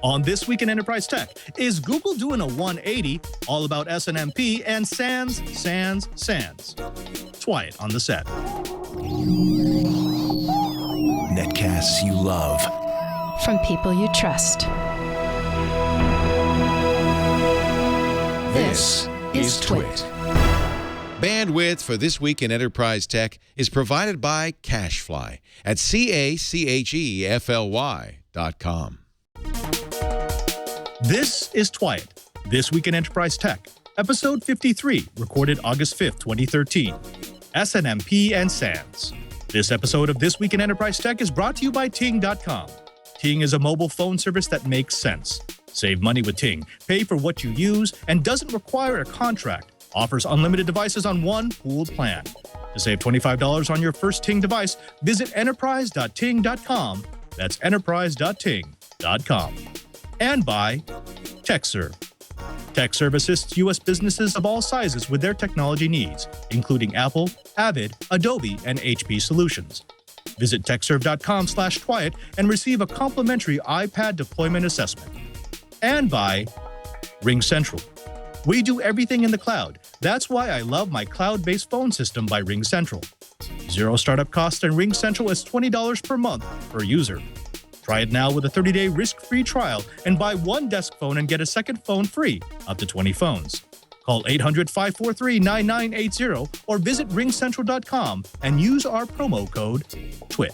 On This Week in Enterprise Tech, is Google doing a 180 all about SNMP and sans? Twice on the set. Netcasts you love. From people you trust. This is Twit. Bandwidth for This Week in Enterprise Tech is provided by CacheFly at CacheFly.com. This is Twice, This Week in Enterprise Tech, episode 53, recorded August 5th, 2013. SNMP and sans. This episode of This Week in Enterprise Tech is brought to you by Ting.com. Ting is a mobile phone service that makes sense. Save money with Ting, pay for what you use, and doesn't require a contract. Offers unlimited devices on one pooled plan. To save $25 on your first Ting device, visit enterprise.ting.com. That's enterprise.ting.com. And by TechServe. TechServe assists U.S. businesses of all sizes with their technology needs, including Apple, Avid, Adobe, and HP solutions. Visit techserve.com/Twiet and receive a complimentary iPad deployment assessment. And by RingCentral. We do everything in the cloud. That's why I love my cloud-based phone system by RingCentral. Zero startup cost, and RingCentral is $20 per month per user. Try it now with a 30-day risk-free trial and buy one desk phone and get a second phone free, up to 20 phones. Call 800-543-9980 or visit ringcentral.com and use our promo code TWIT.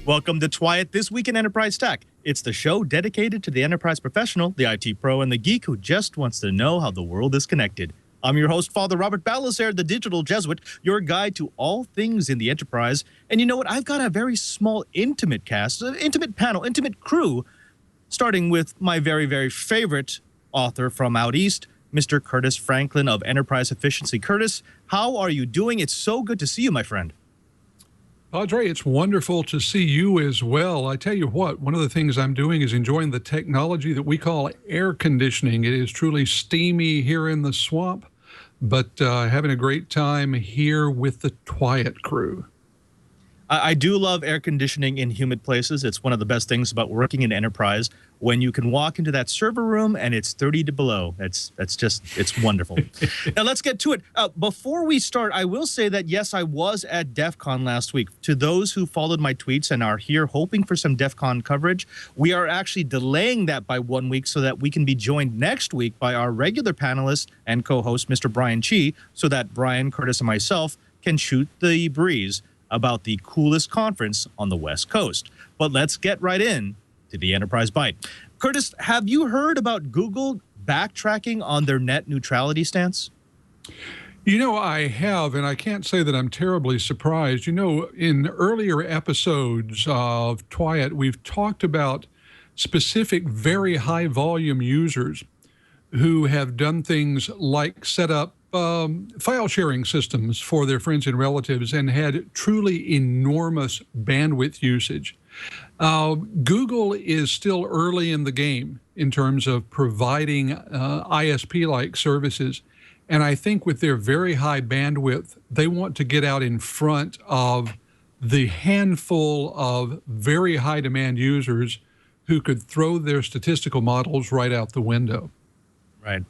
Welcome to Twice, This Week in Enterprise Tech. It's the show dedicated to the enterprise professional, the IT pro, and the geek who just wants to know how the world is connected. I'm your host, Father Robert Balazer, the digital Jesuit, your guide to all things in the enterprise. And you know what? I've got a very small, intimate cast, intimate panel, intimate crew, starting with my very, very favorite author from out east, Mr. Curtis Franklin of Enterprise Efficiency. Curtis, how are you doing? It's so good to see you, my friend. Padre, it's wonderful to see you as well. I tell you what, one of the things I'm doing is enjoying the technology that we call air conditioning. It is truly steamy here in the swamp, but having a great time here with the Twiet crew. I do love air conditioning in humid places. It's one of the best things about working in enterprise when you can walk into that server room and it's 30 to below. It's wonderful. Now let's get to it. Before we start, I will say that yes, I was at DEF CON last week. To those who followed my tweets and are here hoping for some DEF CON coverage, we are actually delaying that by 1 week so that we can be joined next week by our regular panelist and co-host, Mr. Brian Chi, so that Brian, Curtis, and myself can shoot the breeze about the coolest conference on the West Coast. But let's get right in to the Enterprise Bite. Curtis, have you heard about Google backtracking on their net neutrality stance? You know, I have, and I can't say that I'm terribly surprised. You know, in earlier episodes of Twiet, we've talked about specific very high volume users who have done things like set up file sharing systems for their friends and relatives and had truly enormous bandwidth usage. Google is still early in the game in terms of providing ISP-like services. And I think with their very high bandwidth, they want to get out in front of the handful of very high demand users who could throw their statistical models right out the window.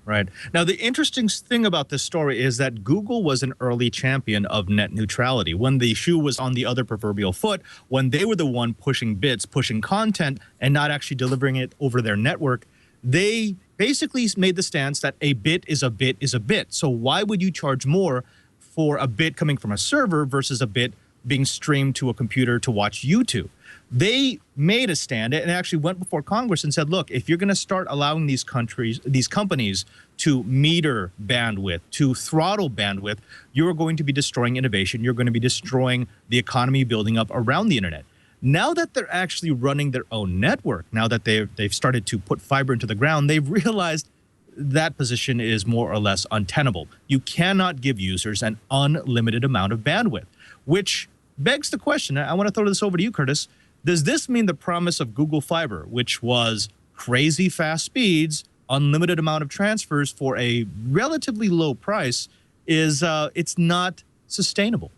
Right. Now, the interesting thing about this story is that Google was an early champion of net neutrality. When the shoe was on the other proverbial foot, when they were the one pushing bits, pushing content, and not actually delivering it over their network, they basically made the stance that a bit is a bit is a bit. So why would you charge more for a bit coming from a server versus a bit being streamed to a computer to watch YouTube? They made a stand and actually went before Congress and said, look, if you're going to start allowing these companies to meter bandwidth, to throttle bandwidth, you're going to be destroying innovation. You're going to be destroying the economy building up around the internet. Now that they're actually running their own network, now that they've started to put fiber into the ground, they've realized that position is more or less untenable. You cannot give users an unlimited amount of bandwidth, which begs the question. I want to throw this over to you, Curtis. Does this mean the promise of Google Fiber, which was crazy fast speeds, unlimited amount of transfers for a relatively low price, is it's not sustainable?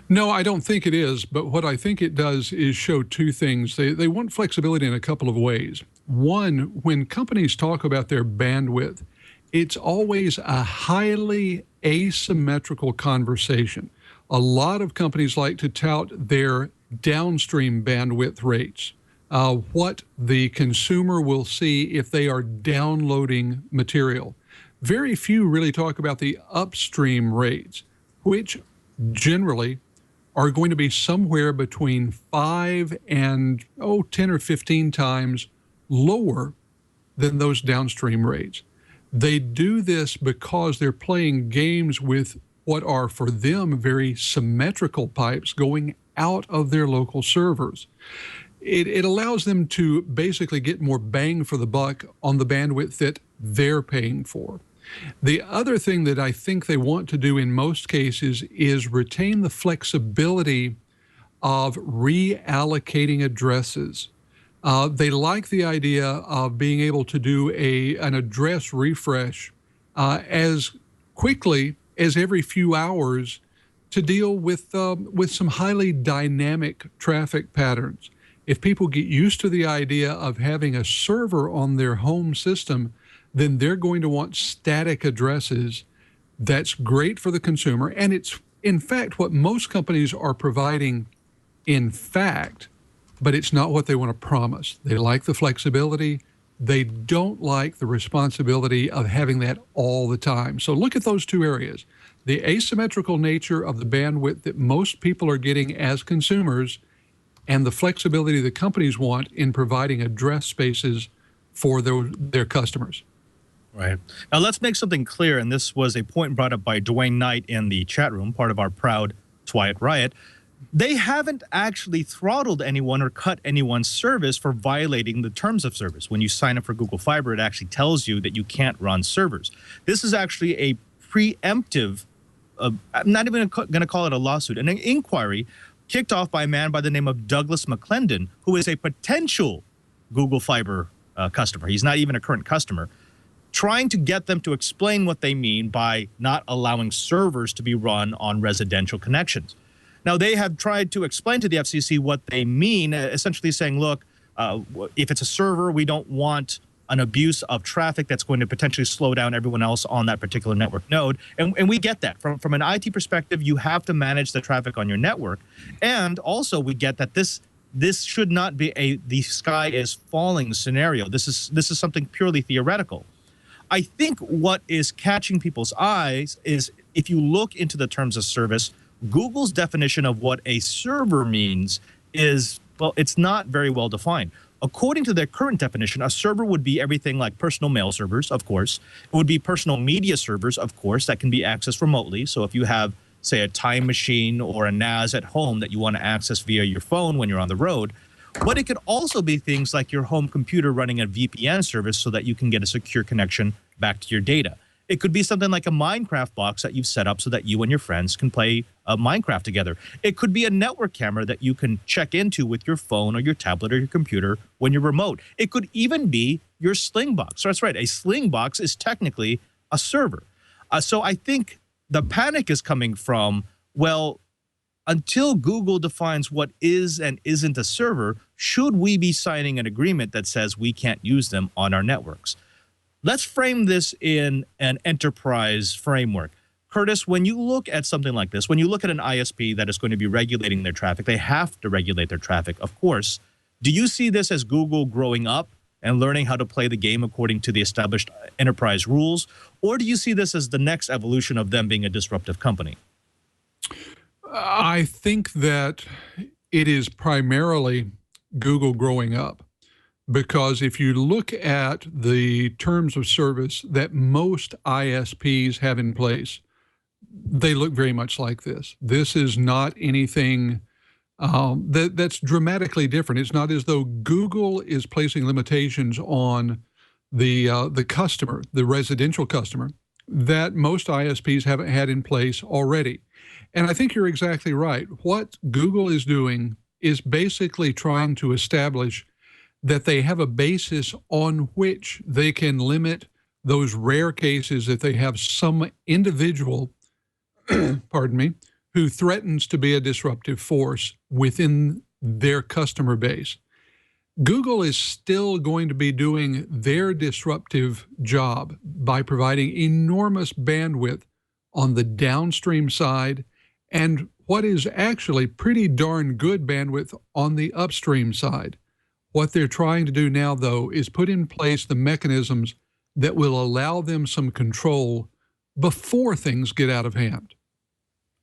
No, I don't think it is. But what I think it does is show two things. They want flexibility in a couple of ways. One, when companies talk about their bandwidth, it's always a highly asymmetrical conversation. A lot of companies like to tout their downstream bandwidth rates, what the consumer will see if they are downloading material. Very few really talk about the upstream rates, which generally are going to be somewhere between 5 and 10 or 15 times lower than those downstream rates. They do this because they're playing games with what are for them very symmetrical pipes going out of their local servers. It allows them to basically get more bang for the buck on the bandwidth that they're paying for. The other thing that I think they want to do in most cases is retain the flexibility of reallocating addresses. They like the idea of being able to do an address refresh as quickly as every few hours to deal with some highly dynamic traffic patterns. If people get used to the idea of having a server on their home system, then they're going to want static addresses. That's great for the consumer. And it's, in fact, what most companies are providing, in fact, but it's not what they want to promise. They like the flexibility. They don't like the responsibility of having that all the time. So look at those two areas. The asymmetrical nature of the bandwidth that most people are getting as consumers and the flexibility the companies want in providing address spaces for their customers. Right. Now, let's make something clear, and this was a point brought up by Dwayne Knight in the chat room, part of our proud Twiat Riot. They haven't actually throttled anyone or cut anyone's service for violating the terms of service. When you sign up for Google Fiber, it actually tells you that you can't run servers. This is actually a preemptive, I'm not even going to call it a lawsuit, an inquiry kicked off by a man by the name of Douglas McClendon, who is a potential Google Fiber customer. He's not even a current customer, trying to get them to explain what they mean by not allowing servers to be run on residential connections. Now, they have tried to explain to the FCC what they mean, essentially saying, look, if it's a server, we don't want an abuse of traffic that's going to potentially slow down everyone else on that particular network node. And we get that. From an IT perspective, you have to manage the traffic on your network. And also, we get that this should not be the sky is falling scenario. This is something purely theoretical. I think what is catching people's eyes is if you look into the terms of service, Google's definition of what a server means is, well, it's not very well defined. According to their current definition, a server would be everything like personal mail servers, of course. It would be personal media servers, of course, that can be accessed remotely. So if you have, say, a time machine or a NAS at home that you want to access via your phone when you're on the road. But it could also be things like your home computer running a VPN service so that you can get a secure connection back to your data. It could be something like a Minecraft box that you've set up so that you and your friends can play Minecraft together. It could be a network camera that you can check into with your phone or your tablet or your computer when you're remote. It could even be your Sling box. So that's right. A Sling box is technically a server. So I think the panic is coming from, well, until Google defines what is and isn't a server, should we be signing an agreement that says we can't use them on our networks? Let's frame this in an enterprise framework. Curtis, when you look at something like this, when you look at an ISP that is going to be regulating their traffic, they have to regulate their traffic, of course. Do you see this as Google growing up and learning how to play the game according to the established enterprise rules? Or do you see this as the next evolution of them being a disruptive company? I think that it is primarily Google growing up, because if you look at the terms of service that most ISPs have in place, they look very much like this. This is not anything that's dramatically different. It's not as though Google is placing limitations on the customer, the residential customer, that most ISPs haven't had in place already. And I think you're exactly right. What Google is doing is basically trying to establish that they have a basis on which they can limit those rare cases that they have some individual, pardon me, who threatens to be a disruptive force within their customer base. Google is still going to be doing their disruptive job by providing enormous bandwidth on the downstream side and what is actually pretty darn good bandwidth on the upstream side. What they're trying to do now, though, is put in place the mechanisms that will allow them some control before things get out of hand.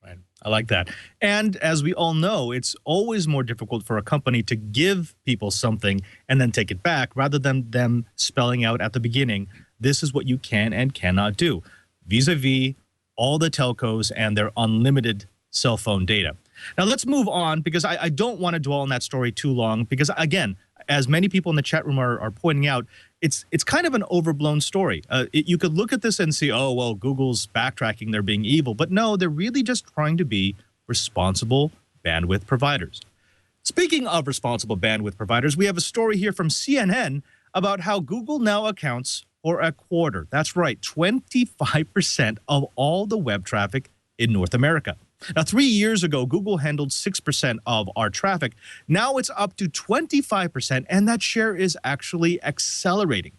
Right. I like that. And as we all know, it's always more difficult for a company to give people something and then take it back rather than them spelling out at the beginning, this is what you can and cannot do, vis-a-vis all the telcos and their unlimited cell phone data. Now, let's move on because I don't want to dwell on that story too long because, again, as many people in the chat room are pointing out, it's kind of an overblown story. You could look at this and see, oh, well, Google's backtracking, they're being evil. But no, they're really just trying to be responsible bandwidth providers. Speaking of responsible bandwidth providers, we have a story here from CNN about how Google now accounts for a quarter. That's right, 25% of all the web traffic in North America. Now, 3 years ago, Google handled 6% of our traffic. Now it's up to 25%, and that share is actually accelerating.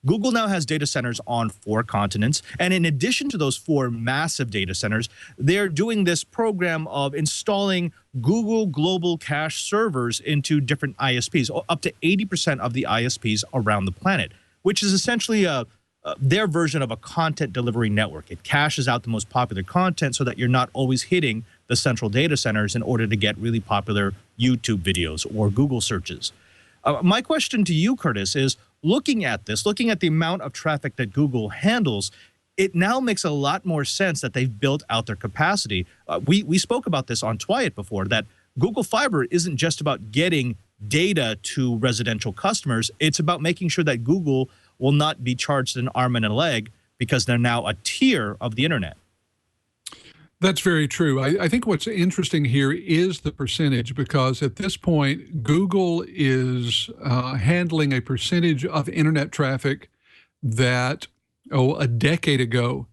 Google now has data centers on 4 continents, and in addition to those 4 massive data centers, they're doing this program of installing Google Global Cache servers into different ISPs, up to 80% of the ISPs around the planet, which is essentially their version of a content delivery network. It caches out the most popular content so that you're not always hitting the central data centers in order to get really popular YouTube videos or Google searches. My question to you, Curtis, is looking at this, looking at the amount of traffic that Google handles, it now makes a lot more sense that they've built out their capacity. We spoke about this on Twiat before, that Google Fiber isn't just about getting data to residential customers. It's about making sure that Google will not be charged an arm and a leg because they're now a tier of the internet. That's very true. I think what's interesting here is the percentage, because at this point, Google is handling a percentage of internet traffic that, a decade ago,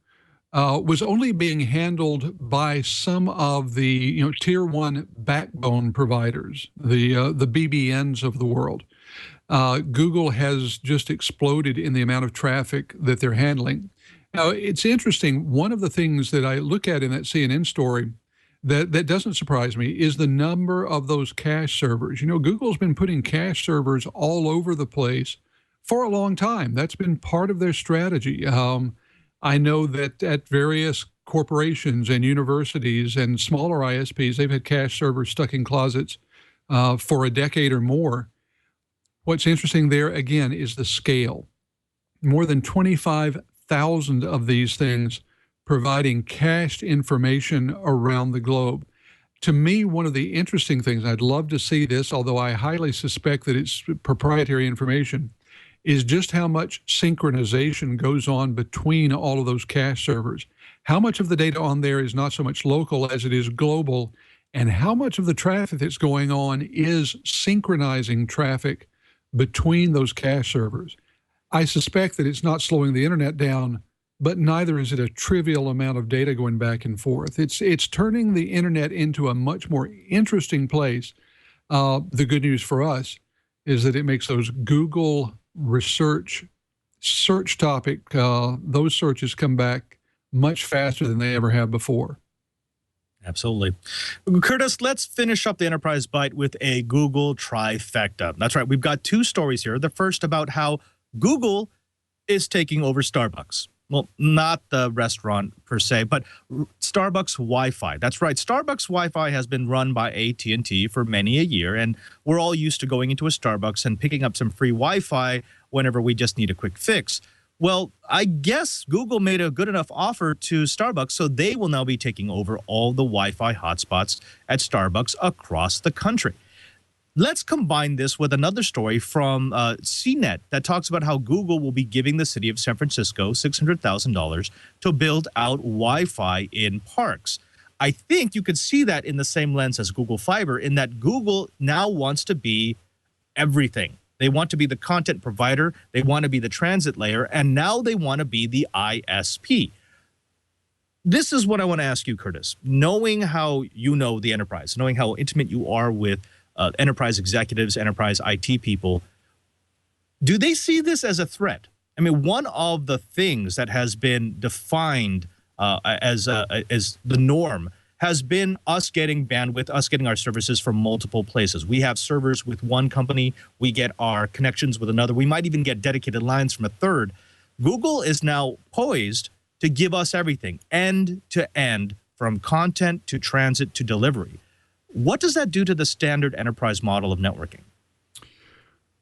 was only being handled by some of the tier 1 backbone providers, the BBNs of the world. Google has just exploded in the amount of traffic that they're handling. Now, it's interesting. One of the things that I look at in that CNN story that doesn't surprise me is the number of those cache servers. Google's been putting cache servers all over the place for a long time. That's been part of their strategy. I know that at various corporations and universities and smaller ISPs, they've had cache servers stuck in closets for a decade or more. What's interesting there, again, is the scale. More than 25,000 of these things providing cached information around the globe. To me, one of the interesting things, I'd love to see this, although I highly suspect that it's proprietary information, is just how much synchronization goes on between all of those cache servers. How much of the data on there is not so much local as it is global, and how much of the traffic that's going on is synchronizing traffic between those cache servers. I suspect that it's not slowing the internet down, but neither is it a trivial amount of data going back and forth. It's turning the internet into a much more interesting place. The good news for us is that it makes those Google search topic, those searches come back much faster than they ever have before. Absolutely. Curtis, let's finish up the Enterprise Byte with a Google trifecta. That's right. We've got 2 stories here. The first about how Google is taking over Starbucks. Well, not the restaurant per se, but Starbucks Wi-Fi. That's right. Starbucks Wi-Fi has been run by AT&T for many a year, and we're all used to going into a Starbucks and picking up some free Wi-Fi whenever we just need a quick fix. Well, I guess Google made a good enough offer to Starbucks, so they will now be taking over all the Wi-Fi hotspots at Starbucks across the country. Let's combine this with another story from CNET that talks about how Google will be giving the city of San Francisco $600,000 to build out Wi-Fi in parks. I think you could see that in the same lens as Google Fiber, in that Google now wants to be everything. They want to be the content provider, they want to be the transit layer, and now they want to be the ISP. This is what I want to ask you, Curtis. Knowing how you know the enterprise, knowing how intimate you are with enterprise executives, enterprise IT people, do they see this as a threat? I mean, one of the things that has been defined as the norm has been us getting bandwidth, us getting our services from multiple places. We have servers with one company. We get our connections with another. We might even get dedicated lines from a third. Google is now poised to give us everything, end to end, from content to transit to delivery. What does that do to the standard enterprise model of networking?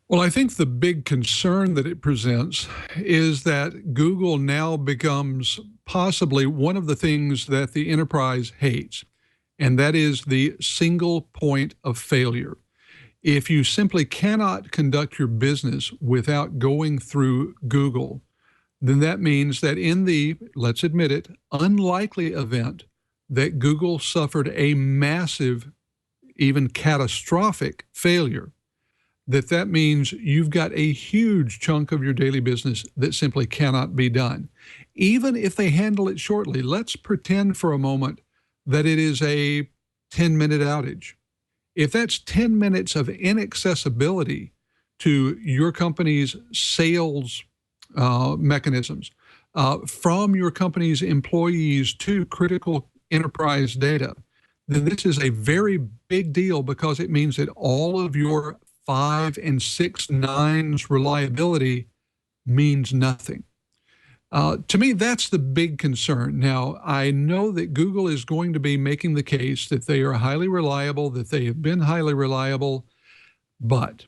Well, I think the big concern that it presents is that Google now becomes possibly one of the things that the enterprise hates, and that is the single point of failure. If you simply cannot conduct your business without going through Google, then that means that in the, let's admit it, unlikely event that Google suffered a massive, even catastrophic failure, that means you've got a huge chunk of your daily business that simply cannot be done. Even if they handle it shortly, let's pretend for a moment that it is a 10-minute outage. If that's 10 minutes of inaccessibility to your company's sales mechanisms, from your company's employees to critical enterprise data, then this is a very big deal, because it means that all of your 5 and 6 nines reliability means nothing. To me, that's the big concern. Now, I know that Google is going to be making the case that they are highly reliable, that they have been highly reliable, but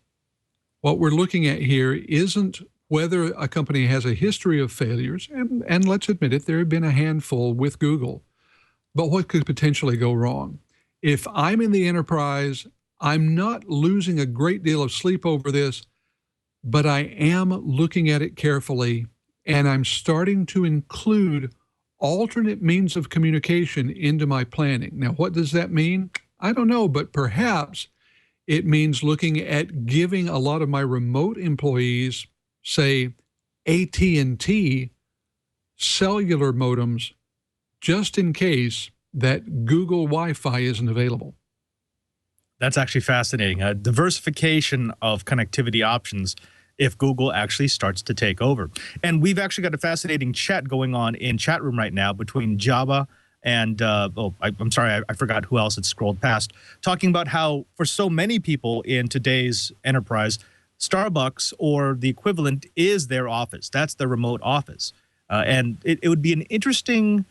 what we're looking at here isn't whether a company has a history of failures, and let's admit it, there have been a handful with Google, but what could potentially go wrong? If I'm in the enterprise, I'm not losing a great deal of sleep over this, but I am looking at it carefully, and I'm starting to include alternate means of communication into my planning. Now, what does that mean? I don't know, but perhaps it means looking at giving a lot of my remote employees, say, AT&T cellular modems, just in case that Google Wi-Fi isn't available. That's actually fascinating. A diversification of connectivity options if Google actually starts to take over. And we've actually got a fascinating chat going on in chat room right now between Java and, I'm sorry, I forgot who else had scrolled past, talking about how for so many people in today's enterprise, Starbucks or the equivalent is their office. That's the remote office. And it would be an interesting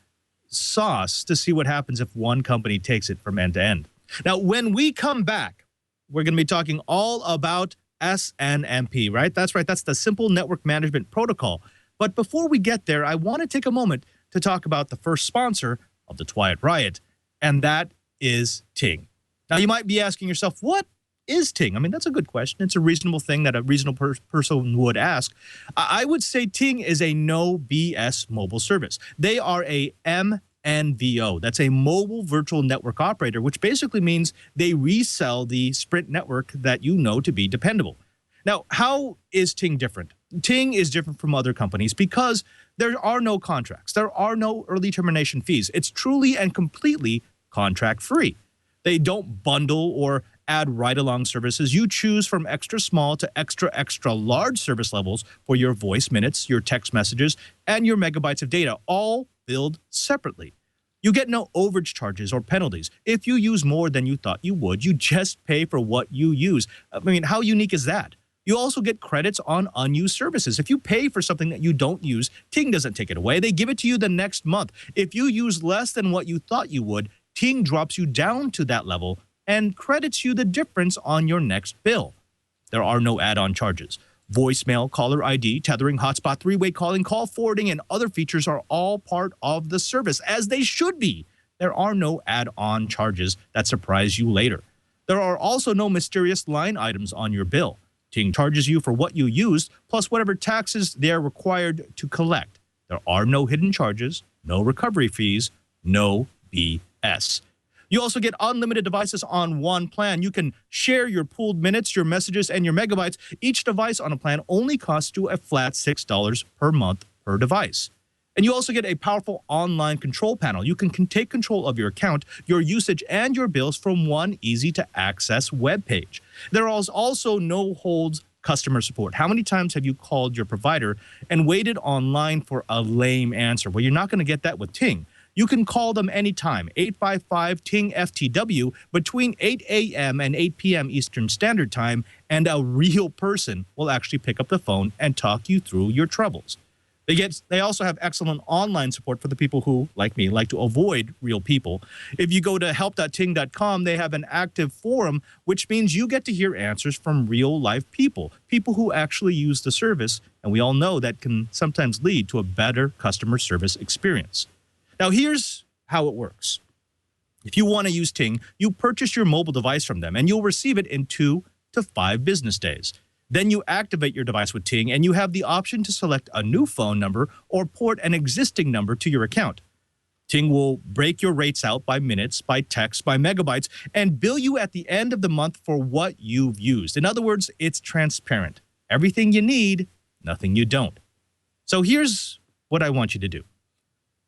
sauce to see what happens if one company takes it from end to end. Now, when we come back, we're going to be talking all about SNMP, right? That's right. That's the Simple Network Management Protocol. But before we get there, I want to take a moment to talk about the first sponsor of the Twiat Riot, and that is Ting. Now, you might be asking yourself, what is Ting? I mean, that's a good question. It's a reasonable thing that a reasonable person would ask. I would say Ting is a no BS mobile service. They are a MNVO. That's a mobile virtual network operator, which basically means they resell the Sprint network that you know to be dependable. Now, how is Ting different? Ting is different from other companies because there are no contracts. There are no early termination fees. It's truly and completely contract free. They don't bundle or add ride-along services. You choose from extra small to extra large service levels for your voice minutes, your text messages, and your megabytes of data, all billed separately. You get no overage charges or penalties. If you use more than you thought you would, you just pay for what you use. I mean, how unique is that? You also get credits on unused services. If you pay for something that you don't use, Ting doesn't take it away. They give it to you the next month. If you use less than what you thought you would, Ting drops you down to that level and credits you the difference on your next bill. There are no add-on charges. Voicemail, caller ID, tethering, hotspot, three-way calling, call forwarding, and other features are all part of the service, as they should be. There are no add-on charges that surprise you later. There are also no mysterious line items on your bill. Ting charges you for what you used, plus whatever taxes they're required to collect. There are no hidden charges, no recovery fees, no BS. You also get unlimited devices on one plan. You can share your pooled minutes, your messages, and your megabytes. Each device on a plan only costs you a flat $6 per month per device. And you also get a powerful online control panel. You can take control of your account, your usage, and your bills from one easy-to-access web page. There is also no-holds customer support. How many times have you called your provider and waited online for a lame answer? Well, you're not going to get that with Ting. You can call them anytime, 855-TING-FTW, between 8 a.m. and 8 p.m. Eastern Standard Time, and a real person will actually pick up the phone and talk you through your troubles. They also have excellent online support for the people who, like me, like to avoid real people. If you go to help.ting.com, they have an active forum, which means you get to hear answers from real-life people who actually use the service, and we all know that can sometimes lead to a better customer service experience. Now, here's how it works. If you want to use Ting, you purchase your mobile device from them, and you'll receive it in 2 to 5 business days. Then you activate your device with Ting, and you have the option to select a new phone number or port an existing number to your account. Ting will break your rates out by minutes, by text, by megabytes, and bill you at the end of the month for what you've used. In other words, it's transparent. Everything you need, nothing you don't. So here's what I want you to do.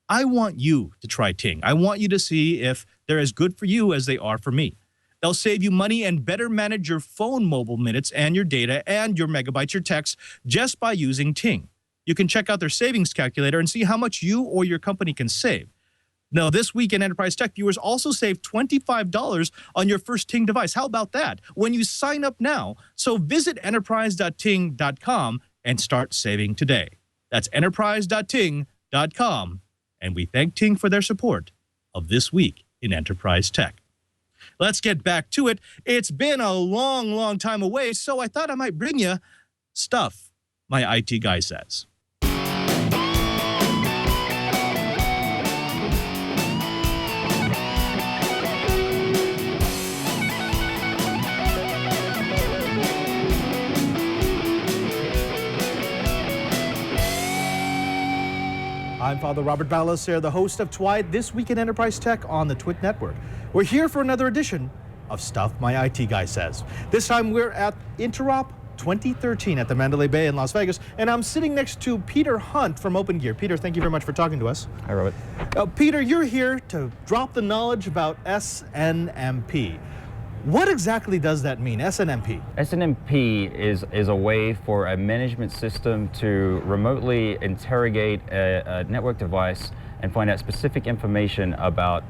I want you to try Ting. I want you to see if they're as good for you as they are for me. They'll save you money and better manage your phone mobile minutes and your data and your megabytes, your texts, just by using Ting. You can check out their savings calculator and see how much you or your company can save. Now, this week in Enterprise Tech, viewers also save $25 on your first Ting device. How about that? When you sign up now. So visit enterprise.ting.com and start saving today. That's enterprise.ting.com. And we thank Ting for their support of This Week in Enterprise Tech. Let's get back to it. It's been a long, long time away, so I thought I might bring you stuff my IT guy says. I'm Father Robert Ballasare, the host of TWITE This Week in Enterprise Tech on the TWIT Network. We're here for another edition of Stuff My IT Guy Says. This time we're at Interop 2013 at the Mandalay Bay in Las Vegas, and I'm sitting next to Peter Hunt from Open Gear. Peter, thank you very much for talking to us. Hi, Robert. Peter, you're here to drop the knowledge about SNMP. What exactly does that mean, SNMP? SNMP is a way for a management system to remotely interrogate a network device and find out specific information about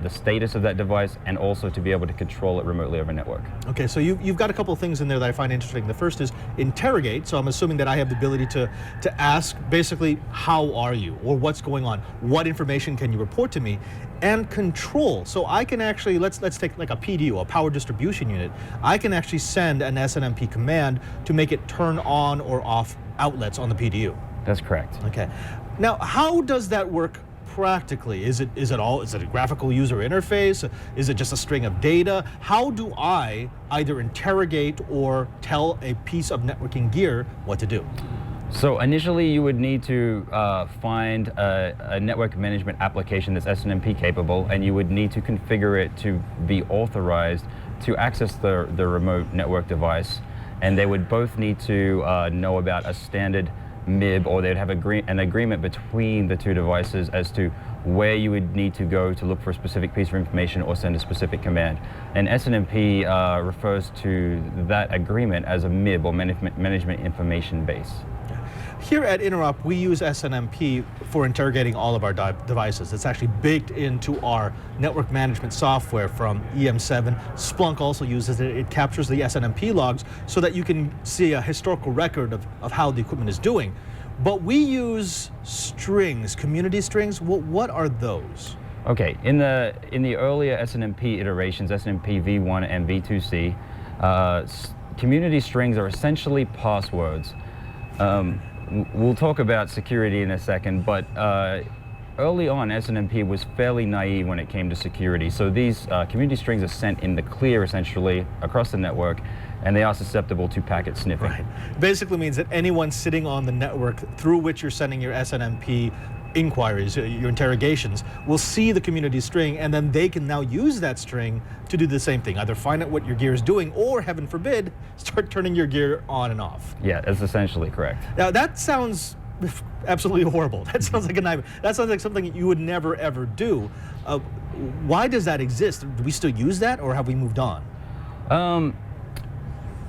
the status of that device, and also to be able to control it remotely over network. Okay, so you've got a couple of things in there that I find interesting. The first is interrogate, so I'm assuming that I have the ability to ask basically, how are you, or what's going on, what information can you report to me, and control. So I can actually, let's take like a PDU, a power distribution unit. I can actually send an SNMP command to make it turn on or off outlets on the PDU. That's correct. Okay. Now, how does that work practically? Is it a graphical user interface? Is it just a string of data? How do I either interrogate or tell a piece of networking gear what to do? So initially you would need to find a network management application that's SNMP capable, and you would need to configure it to be authorized to access the remote network device. And they would both need to know about a standard MIB, or they'd have an agreement between the two devices as to where you would need to go to look for a specific piece of information or send a specific command. And SNMP refers to that agreement as a MIB, or management information base. Here at Interop, we use SNMP for interrogating all of our devices. It's actually baked into our network management software from EM7. Splunk also uses it. It captures the SNMP logs so that you can see a historical record of how the equipment is doing. But we use strings, community strings. What are those? Okay, in the earlier SNMP iterations, SNMP v1 and v2c, community strings are essentially passwords. We'll talk about security in a second, but early on, SNMP was fairly naive when it came to security. So these community strings are sent in the clear, essentially, across the network, and they are susceptible to packet sniffing. Right. Basically means that anyone sitting on the network through which you're sending your SNMP inquiries, your interrogations, will see the community string, and then they can now use that string to do the same thing, either find out what your gear is doing, or heaven forbid, start turning your gear on and off. Yeah, that's essentially correct. Now that sounds absolutely horrible. That sounds like a nightmare. That sounds like something you would never, ever do. Why does that exist? Do we still use that, or have we moved on?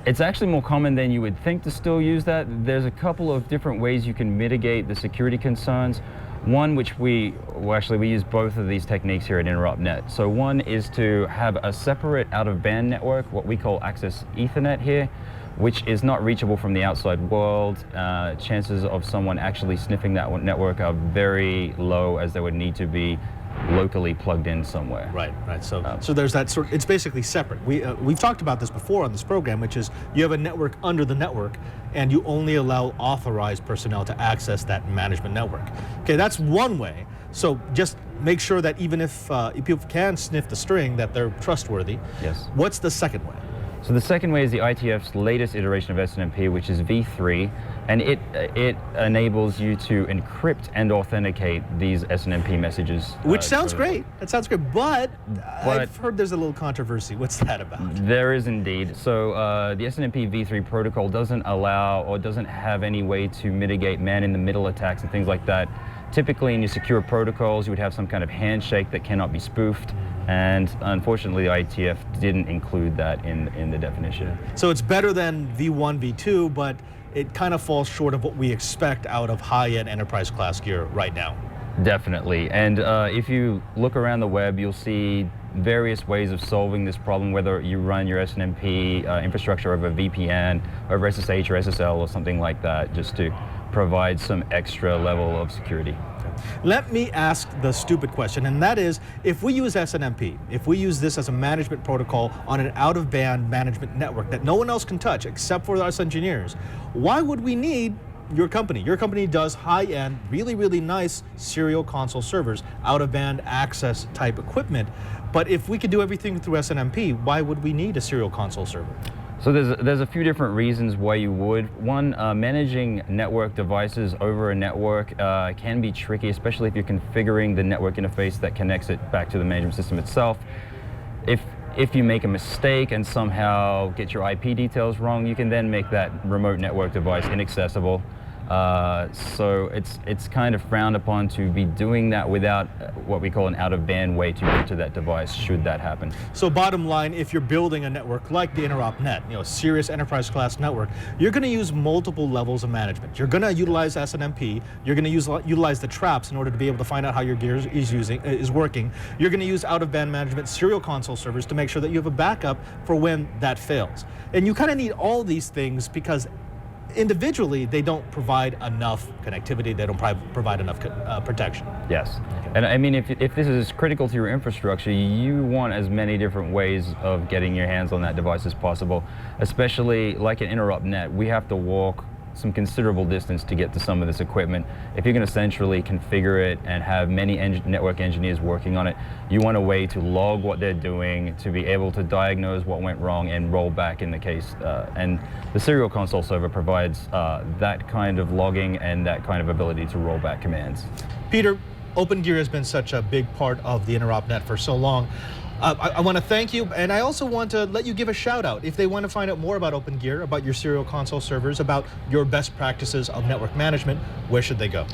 It's actually more common than you would think to still use that. There's a couple of different ways you can mitigate the security concerns. One, which we use both of these techniques here at InterruptNet. So one is to have a separate out-of-band network, what we call access Ethernet here, which is not reachable from the outside world. Chances of someone actually sniffing that network are very low, as they would need to be locally plugged in somewhere. Right. So there's that sort. It's basically separate. We've talked about this before on this program, which is you have a network under the network, and you only allow authorized personnel to access that management network. Okay, that's one way. So just make sure that even if people can sniff the string, that they're trustworthy. Yes. What's the second way? So the second way is the ITF's latest iteration of SNMP, which is V3, and it enables you to encrypt and authenticate these SNMP messages. Which sounds great. That sounds great, but I've heard there's a little controversy. What's that about? There is indeed. So the SNMP V3 protocol doesn't allow or doesn't have any way to mitigate man-in-the-middle attacks and things like that. Typically in your secure protocols, you would have some kind of handshake that cannot be spoofed. And unfortunately, the ITF didn't include that in the definition. So it's better than V1, V2, but it kind of falls short of what we expect out of high-end enterprise class gear right now. Definitely. And if you look around the web, you'll see various ways of solving this problem, whether you run your SNMP infrastructure over VPN, over SSH or SSL or something like that, just to provide some extra level of security. Let me ask the stupid question, and that is, if we use SNMP, if we use this as a management protocol on an out-of-band management network that no one else can touch except for us engineers, why would we need your company? Your company does high-end, really, really nice serial console servers, out-of-band access type equipment, but if we could do everything through SNMP, why would we need a serial console server? So there's a few different reasons why you would. One, managing network devices over a network can be tricky, especially if you're configuring the network interface that connects it back to the management system itself. If you make a mistake and somehow get your IP details wrong, you can then make that remote network device inaccessible. So it's kind of frowned upon to be doing that without what we call an out-of-band way to get to that device, should that happen. So bottom line, if you're building a network like the InterruptNet, a serious enterprise class network, you're going to use multiple levels of management. You're going to utilize SNMP. You're going to utilize the traps in order to be able to find out how your gear is working. You're going to use out-of-band management serial console servers to make sure that you have a backup for when that fails. And you kind of need all these things because individually, they don't provide enough connectivity, they don't provide enough protection. Yes. And I mean, if this is critical to your infrastructure, you want as many different ways of getting your hands on that device as possible, especially like at InterruptNet, we have to walk some considerable distance to get to some of this equipment. If you're going to centrally configure it and have many network engineers working on it, you want a way to log what they're doing, to be able to diagnose what went wrong and roll back in the case. And the serial console server provides that kind of logging and that kind of ability to roll back commands. Peter, OpenGear has been such a big part of the InterruptNet for so long. I want to thank you, and I also want to let you give a shout out. If they want to find out more about OpenGear, about your serial console servers, about your best practices of network management, where should they go?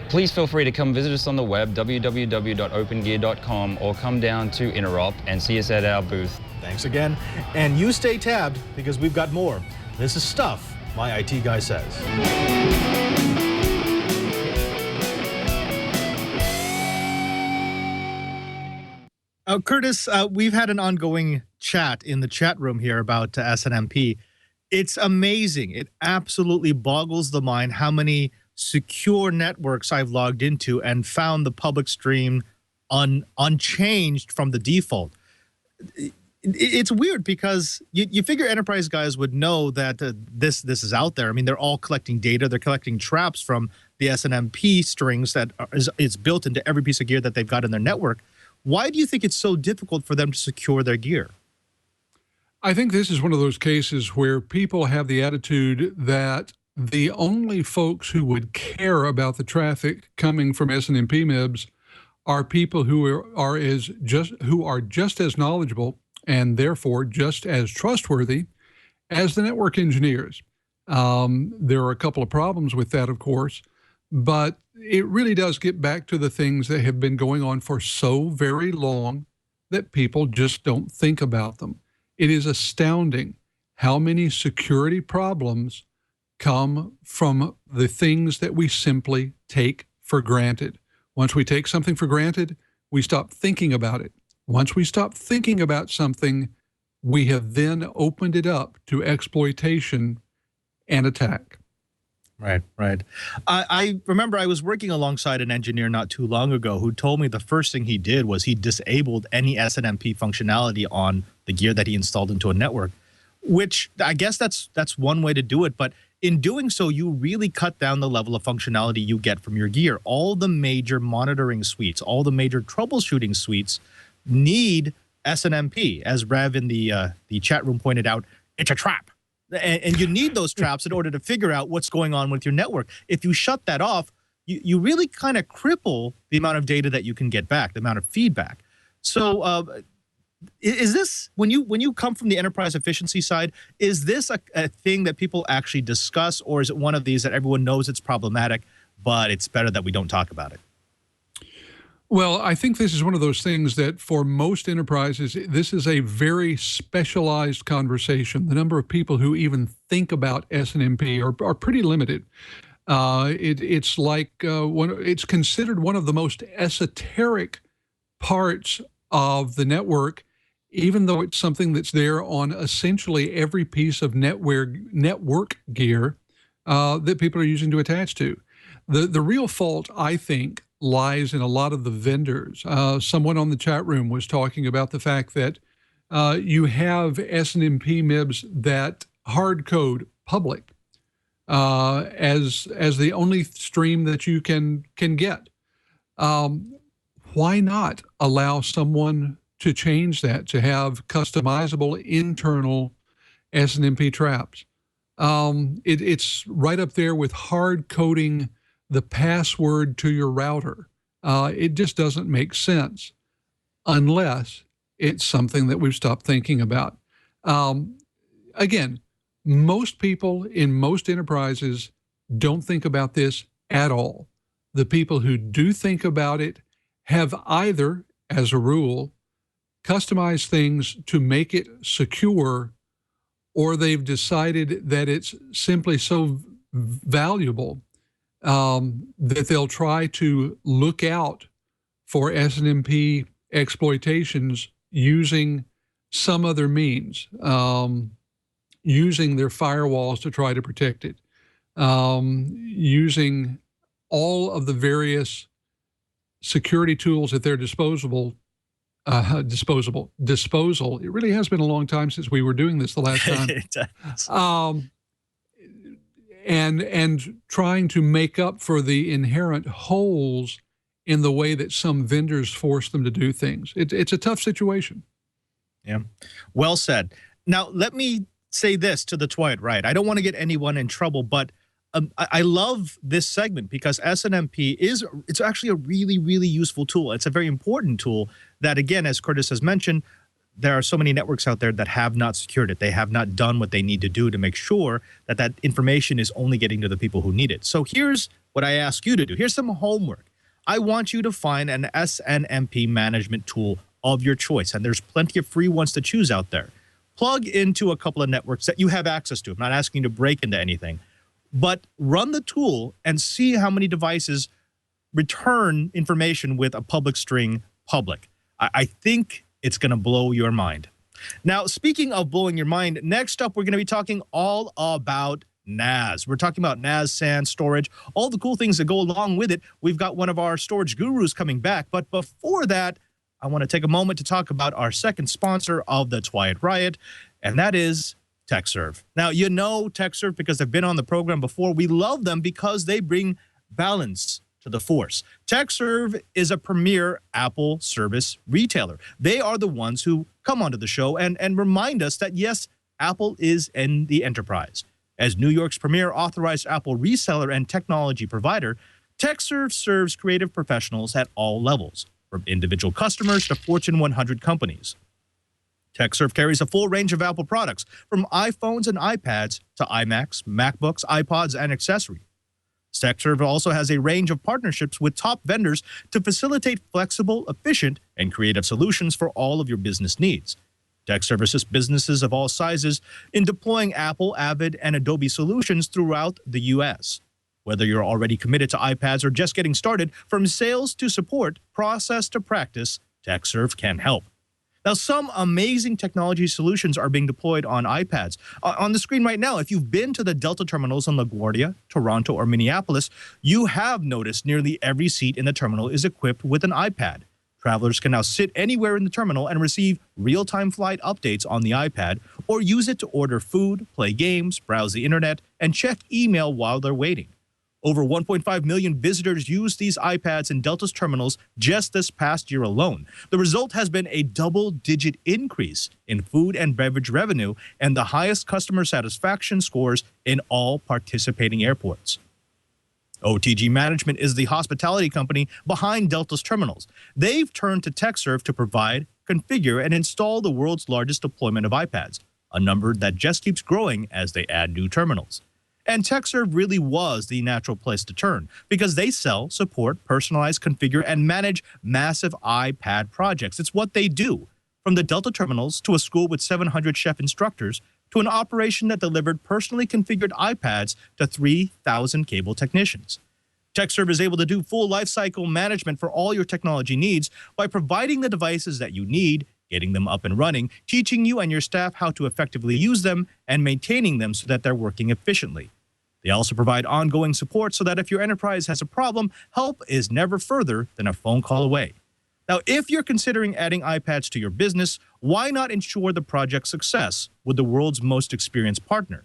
Please feel free to come visit us on the web, www.opengear.com, or come down to Interrupt and see us at our booth. Thanks again, and you stay tabbed because we've got more. This is Stuff My IT Guy Says. Curtis, we've had an ongoing chat in the chat room here about SNMP. It's amazing. It absolutely boggles the mind how many secure networks I've logged into and found the public stream unchanged from the default. It's weird because you figure enterprise guys would know that this is out there. I mean, they're all collecting data. They're collecting traps from the SNMP strings that is built into every piece of gear that they've got in their network. Why do you think it's so difficult for them to secure their gear? I think this is one of those cases where people have the attitude that the only folks who would care about the traffic coming from SNMP MIBs are people who are just as knowledgeable and therefore just as trustworthy as the network engineers. There are a couple of problems with that, of course. but it really does get back to the things that have been going on for so very long that people just don't think about them. It is astounding how many security problems come from the things that we simply take for granted. Once we take something for granted, we stop thinking about it. Once we stop thinking about something, we have then opened it up to exploitation and attack. Right, right. I remember I was working alongside an engineer not too long ago who told me the first thing he did was he disabled any SNMP functionality on the gear that he installed into a network, which I guess that's one way to do it. But in doing so, you really cut down the level of functionality you get from your gear. All the major monitoring suites, all the major troubleshooting suites need SNMP. As Rev in the chat room pointed out, it's a trap. And you need those traps in order to figure out what's going on with your network. If you shut that off, you really kind of cripple the amount of data that you can get back, the amount of feedback. So is this, when you come from the enterprise efficiency side, is this a thing that people actually discuss, or is it one of these that everyone knows it's problematic, but it's better that we don't talk about it? Well, I think this is one of those things that for most enterprises, this is a very specialized conversation. The number of people who even think about SNMP are pretty limited. It's like it's considered one of the most esoteric parts of the network, even though it's something that's there on essentially every piece of network gear that people are using to attach to. The real fault, I think, lies in a lot of the vendors. Someone on the chat room was talking about the fact that you have SNMP MIBs that hard code public as the only stream that you can get. Why not allow someone to change that, to have customizable internal SNMP traps? It's right up there with hard coding the password to your router. It just doesn't make sense unless it's something that we've stopped thinking about. Again, most people in most enterprises don't think about this at all. The people who do think about it have either, as a rule, customized things to make it secure, or they've decided that it's simply so valuable that they'll try to look out for SNMP exploitations using some other means, using their firewalls to try to protect it, using all of the various security tools at their disposal. It really has been a long time since we were doing this the last time. It does. And trying to make up for the inherent holes in the way that some vendors force them to do things. It's a tough situation. Yeah, well said. Now, let me say this to the Twilight Riot. I don't want to get anyone in trouble, but I love this segment because SNMP it's actually a really, really useful tool. It's a very important tool that, again, as Curtis has mentioned, there are so many networks out there that have not secured it. They have not done what they need to do to make sure that that information is only getting to the people who need it. So here's what I ask you to do. Here's some homework. I want you to find an SNMP management tool of your choice, and there's plenty of free ones to choose out there. Plug into a couple of networks that you have access to. I'm not asking you to break into anything, but run the tool and see how many devices return information with a public string public. I think it's going to blow your mind. Now, speaking of blowing your mind, next up, we're going to be talking all about NAS. We're talking about NAS, SAN, storage, all the cool things that go along with it. We've got one of our storage gurus coming back. But before that, I want to take a moment to talk about our second sponsor of the Twilight Riot, and that is TechServe. Now, you know TechServe because they've been on the program before. We love them because they bring balance to the force. TechServe is a premier Apple service retailer. They are the ones who come onto the show and remind us that, yes, Apple is in the enterprise. As New York's premier authorized Apple reseller and technology provider, TechServe serves creative professionals at all levels, from individual customers to Fortune 100 companies. TechServe carries a full range of Apple products, from iPhones and iPads to iMacs, MacBooks, iPods, and accessories. TechServe also has a range of partnerships with top vendors to facilitate flexible, efficient, and creative solutions for all of your business needs. TechServe assists businesses of all sizes in deploying Apple, Avid, and Adobe solutions throughout the U.S. Whether you're already committed to iPads or just getting started, from sales to support, process to practice, TechServe can help. Now, some amazing technology solutions are being deployed on iPads. On the screen right now, if you've been to the Delta terminals in LaGuardia, Toronto, or Minneapolis, you have noticed nearly every seat in the terminal is equipped with an iPad. Travelers can now sit anywhere in the terminal and receive real-time flight updates on the iPad, or use it to order food, play games, browse the internet, and check email while they're waiting. Over 1.5 million visitors used these iPads in Delta's terminals just this past year alone. The result has been a double-digit increase in food and beverage revenue and the highest customer satisfaction scores in all participating airports. OTG Management is the hospitality company behind Delta's terminals. They've turned to TechServe to provide, configure, and install the world's largest deployment of iPads, a number that just keeps growing as they add new terminals. And TechServe really was the natural place to turn because they sell, support, personalize, configure, and manage massive iPad projects. It's what they do. From the Delta terminals to a school with 700 chef instructors to an operation that delivered personally configured iPads to 3,000 cable technicians. TechServe is able to do full lifecycle management for all your technology needs by providing the devices that you need, getting them up and running, teaching you and your staff how to effectively use them, and maintaining them so that they're working efficiently. They also provide ongoing support so that if your enterprise has a problem, help is never further than a phone call away. Now, if you're considering adding iPads to your business, why not ensure the project's success with the world's most experienced partner?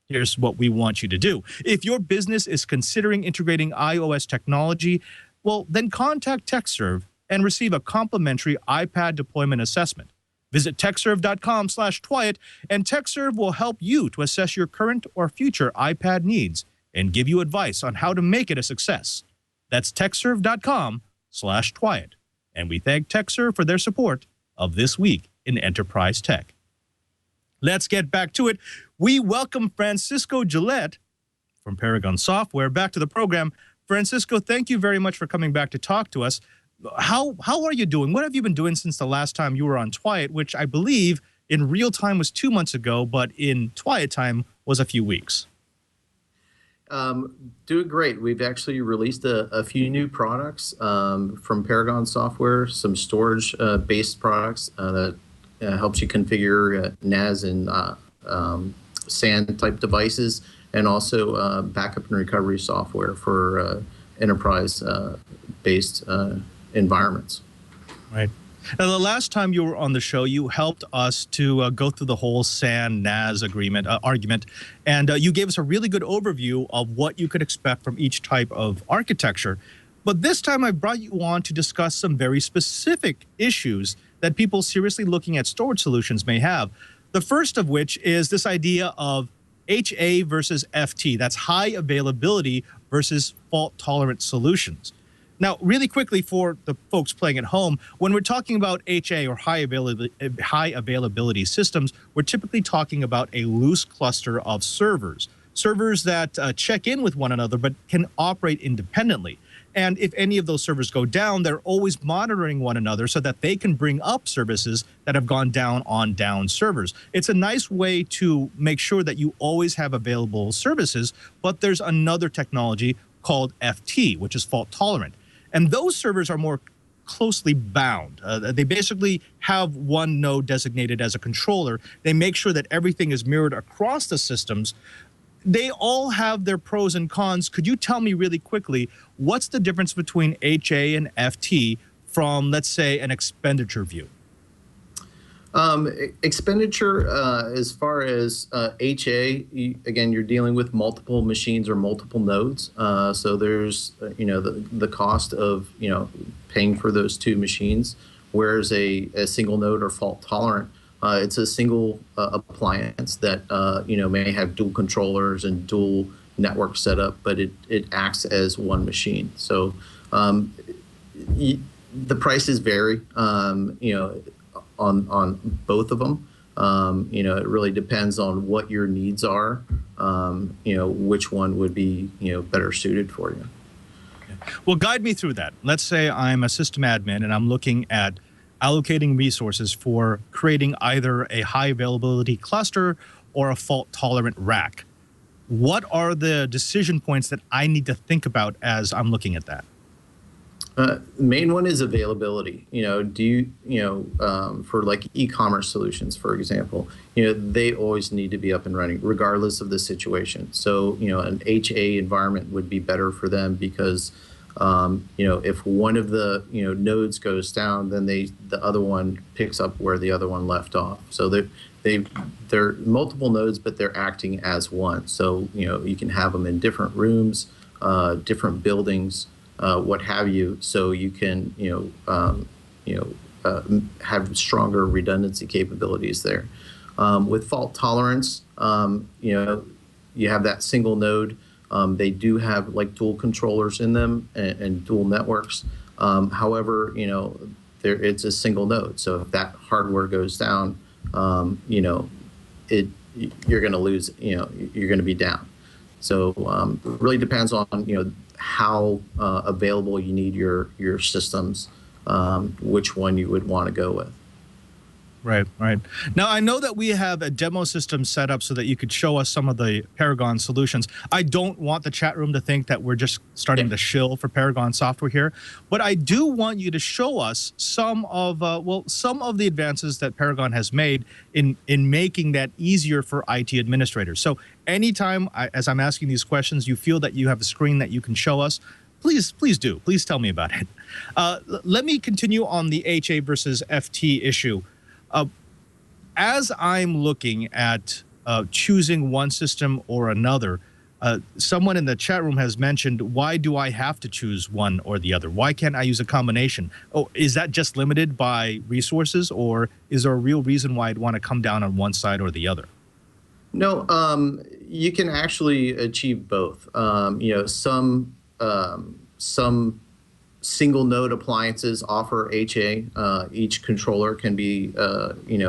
Here's what we want you to do. If your business is considering integrating iOS technology, well, then contact TechServe and receive a complimentary iPad deployment assessment. Visit techserve.com/Twyett, and TechServe will help you to assess your current or future iPad needs and give you advice on how to make it a success. That's techserve.com/Twyett. And we thank TechServe for their support of This Week in Enterprise Tech. Let's get back to it. We welcome Francisco Gillette from Paragon Software back to the program. Francisco, thank you very much for coming back to talk to us. How are you doing? What have you been doing since the last time you were on Twyett, which I believe in real time was 2 months ago, but in Twyett time was a few weeks? Doing great. We've actually released a few new products from Paragon Software, some storage-based products that helps you configure NAS and SAN-type devices, and also backup and recovery software for enterprise-based environments. Right. Now, the last time you were on the show, you helped us to go through the whole SAN-NAS argument, and you gave us a really good overview of what you could expect from each type of architecture. But this time I brought you on to discuss some very specific issues that people seriously looking at storage solutions may have. The first of which is this idea of HA versus FT. That's high availability versus fault-tolerant solutions. Now, really quickly for the folks playing at home, when we're talking about HA or high availability systems, we're typically talking about a loose cluster of servers that check in with one another but can operate independently. And if any of those servers go down, they're always monitoring one another so that they can bring up services that have gone down on down servers. It's a nice way to make sure that you always have available services, but there's another technology called FT, which is fault tolerant. And those servers are more closely bound. They basically have one node designated as a controller. They make sure that everything is mirrored across the systems. They all have their pros and cons. Could you tell me really quickly, what's the difference between HA and FT from, let's say, an expenditure view? Expenditure, as far as HA, again, you're dealing with multiple machines or multiple nodes. So there's, the cost of, paying for those two machines, whereas a single node or fault tolerant, it's a single appliance that, may have dual controllers and dual network setup, but it acts as one machine. So the prices vary, on both of them. It really depends on what your needs are which one would be, better suited for you. Well, guide me through that. Let's say I'm a system admin and I'm looking at allocating resources for creating either a high availability cluster or a fault tolerant rack. What are the decision points that I need to think about as I'm looking at that? Main one is availability. For like e-commerce solutions, for example, they always need to be up and running regardless of the situation. So, an HA environment would be better for them because, if one of the, nodes goes down, then the other one picks up where the other one left off. So they're multiple nodes, but they're acting as one. So, you can have them in different rooms, different buildings, what have you, so you can have stronger redundancy capabilities there. With fault tolerance, you have that single node. They do have like dual controllers in them and dual networks. However, it's a single node. So if that hardware goes down, you're going to lose. You're going to be down. So it really depends on how available you need your systems, which one you would want to go with. Right. Now, I know that we have a demo system set up so that you could show us some of the Paragon solutions. I don't want the chat room to think that we're just starting to shill for Paragon software here, but I do want you to show us some of the advances that Paragon has made in making that easier for IT administrators. So anytime, as I'm asking these questions, you feel that you have a screen that you can show us, please do. Please tell me about it. Let me continue on the HA versus FT issue. As I'm looking at choosing one system or another, someone in the chat room has mentioned, why do I have to choose one or the other? Why can't I use a combination? Oh, is that just limited by resources, or is there a real reason why I'd want to come down on one side or the other? No, you can actually achieve both. Some single node appliances offer HA. Each controller can be,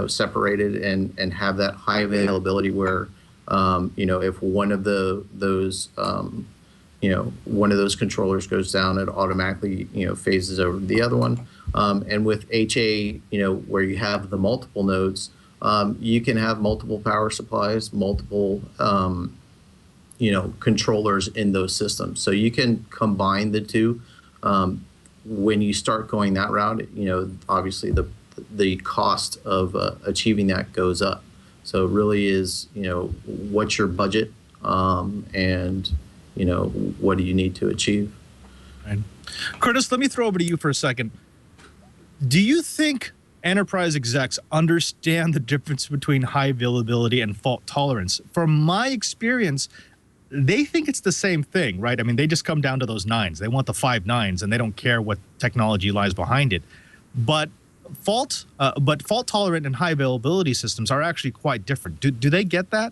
separated and have that high availability where, if one of those controllers goes down, it automatically, phases over to the other one. And with HA, where you have the multiple nodes, you can have multiple power supplies, multiple, controllers in those systems. So you can combine the two. When you start going that route, obviously the cost of achieving that goes up. So it really is, what's your budget, and what do you need to achieve? Right. Curtis, let me throw over to you for a second. Do you think enterprise execs understand the difference between high availability and fault tolerance? From my experience, they think it's the same thing, right? I mean, they just come down to those nines. They want the 5 nines, and they don't care what technology lies behind it. But fault tolerant and high availability systems are actually quite different. Do they get that?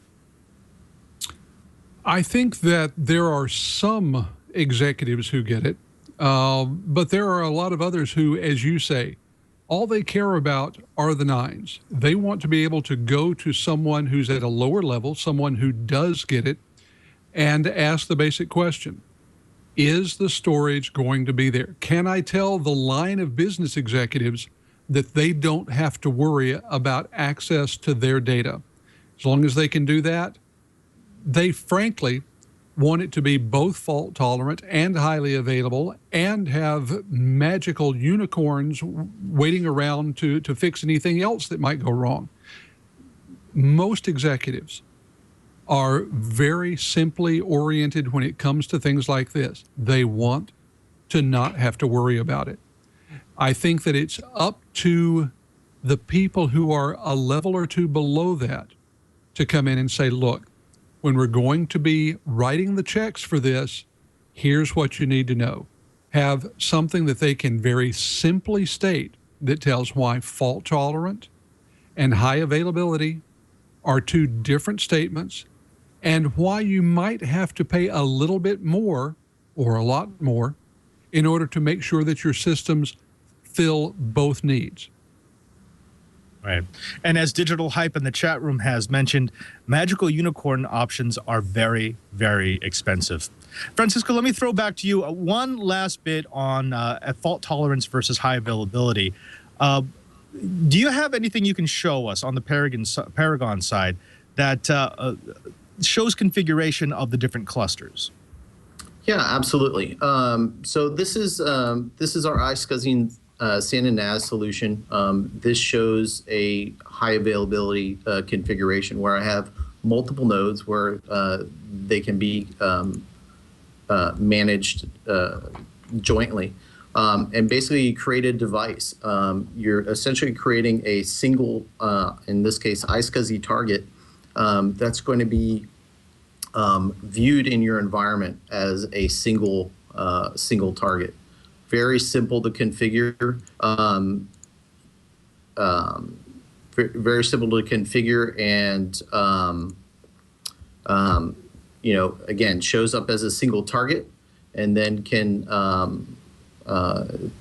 I think that there are some executives who get it, but there are a lot of others who, as you say, all they care about are the nines. They want to be able to go to someone who's at a lower level, someone who does get it, and ask the basic question, is the storage going to be there? Can I tell the line of business executives that they don't have to worry about access to their data? As long as they can do that, they frankly want it to be both fault tolerant and highly available and have magical unicorns waiting around to fix anything else that might go wrong. Most executives are very simply oriented when it comes to things like this. They want to not have to worry about it. I think that it's up to the people who are a level or two below that to come in and say, look, when we're going to be writing the checks for this, here's what you need to know. Have something that they can very simply state that tells why fault tolerant and high availability are two different statements, and why you might have to pay a little bit more or a lot more in order to make sure that your systems fill both needs. Right. And as Digital Hype in the chat room has mentioned, magical unicorn options are very, very expensive. Francisco, let me throw back to you one last bit on fault tolerance versus high availability. Do you have anything you can show us on the Paragon side that shows configuration of the different clusters? Yeah, absolutely. So this is our iSCSI SAN and NAS solution. This shows a high availability configuration where I have multiple nodes where they can be managed jointly. And basically, you create a device. You're essentially creating a single, in this case, iSCSI target that's going to be viewed in your environment as a single target. Very simple to configure. Very simple to configure, and again, shows up as a single target, and then can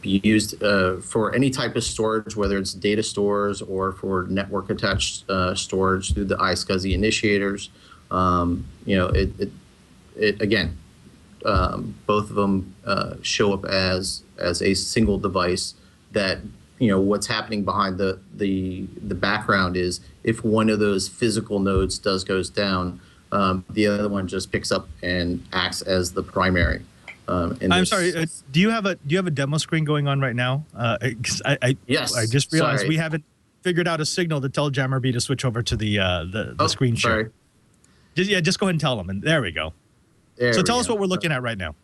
be used for any type of storage, whether it's data stores or for network attached storage through the iSCSI initiators. Again, both of them show up as a single device that, what's happening behind the background is if one of those physical nodes goes down, the other one just picks up and acts as the primary. I'm sorry. Do you have a demo screen going on right now? Yes. I just realized Sorry. we haven't figured out a signal to tell Jammer B to switch over to the screen share. Sorry. Just go ahead and tell them, and there we go. So tell us what we're looking at right now.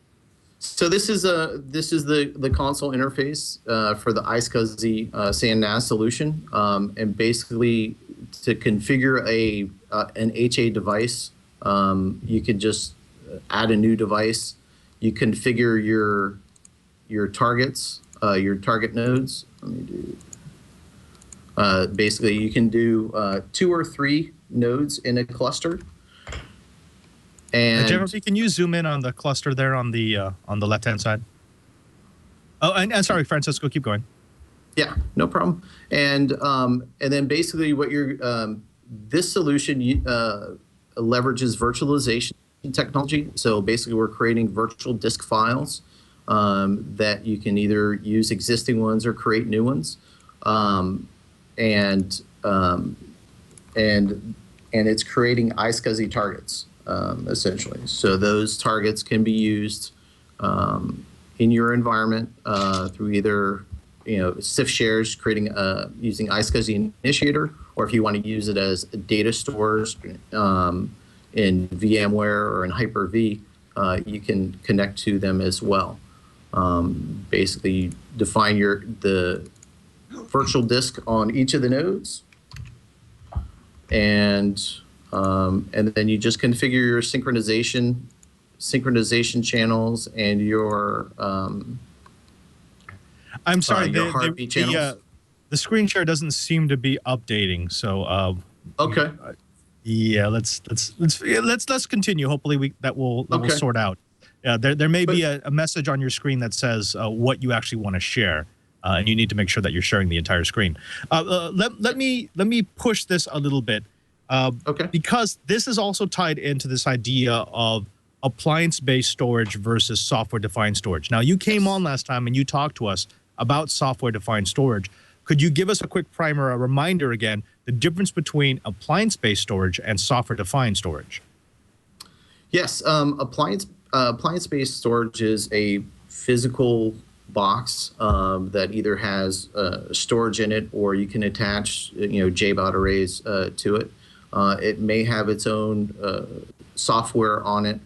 So this is the console interface for the iSCSI SAN NAS solution, and basically to configure an HA device, you could just add a new device. You configure your targets, your target nodes. Let me do. Basically, you can do 2 or 3 nodes in a cluster. And Jennifer, can you zoom in on the cluster there on the left-hand side? Oh, and sorry, Francisco, keep going. Yeah, no problem. And then basically, what this solution leverages virtualization technology. So basically, we're creating virtual disk files that you can either use existing ones or create new ones, and it's creating iSCSI targets. Essentially. So those targets can be used in your environment through either CIF shares, creating using iSCSI initiator, or if you want to use it as data stores in VMware or in Hyper-V, you can connect to them as well. Basically, you define the virtual disk on each of the nodes, and then you just configure your synchronization channels and your I'm sorry, your heartbeat channels. The screen share doesn't seem to be updating. So okay. Yeah, let's continue. Hopefully that will sort out. There may be a message on your screen that says what you actually want to share, and you need to make sure that you're sharing the entire screen. Let me push this a little bit. Because this is also tied into this idea of appliance-based storage versus software-defined storage. Now, you came on last time and you talked to us about software-defined storage. Could you give us a quick primer, a reminder again, the difference between appliance-based storage and software-defined storage? Yes, appliance-based storage is a physical box that either has storage in it, or you can attach JBOD arrays to it. It may have its own software on it,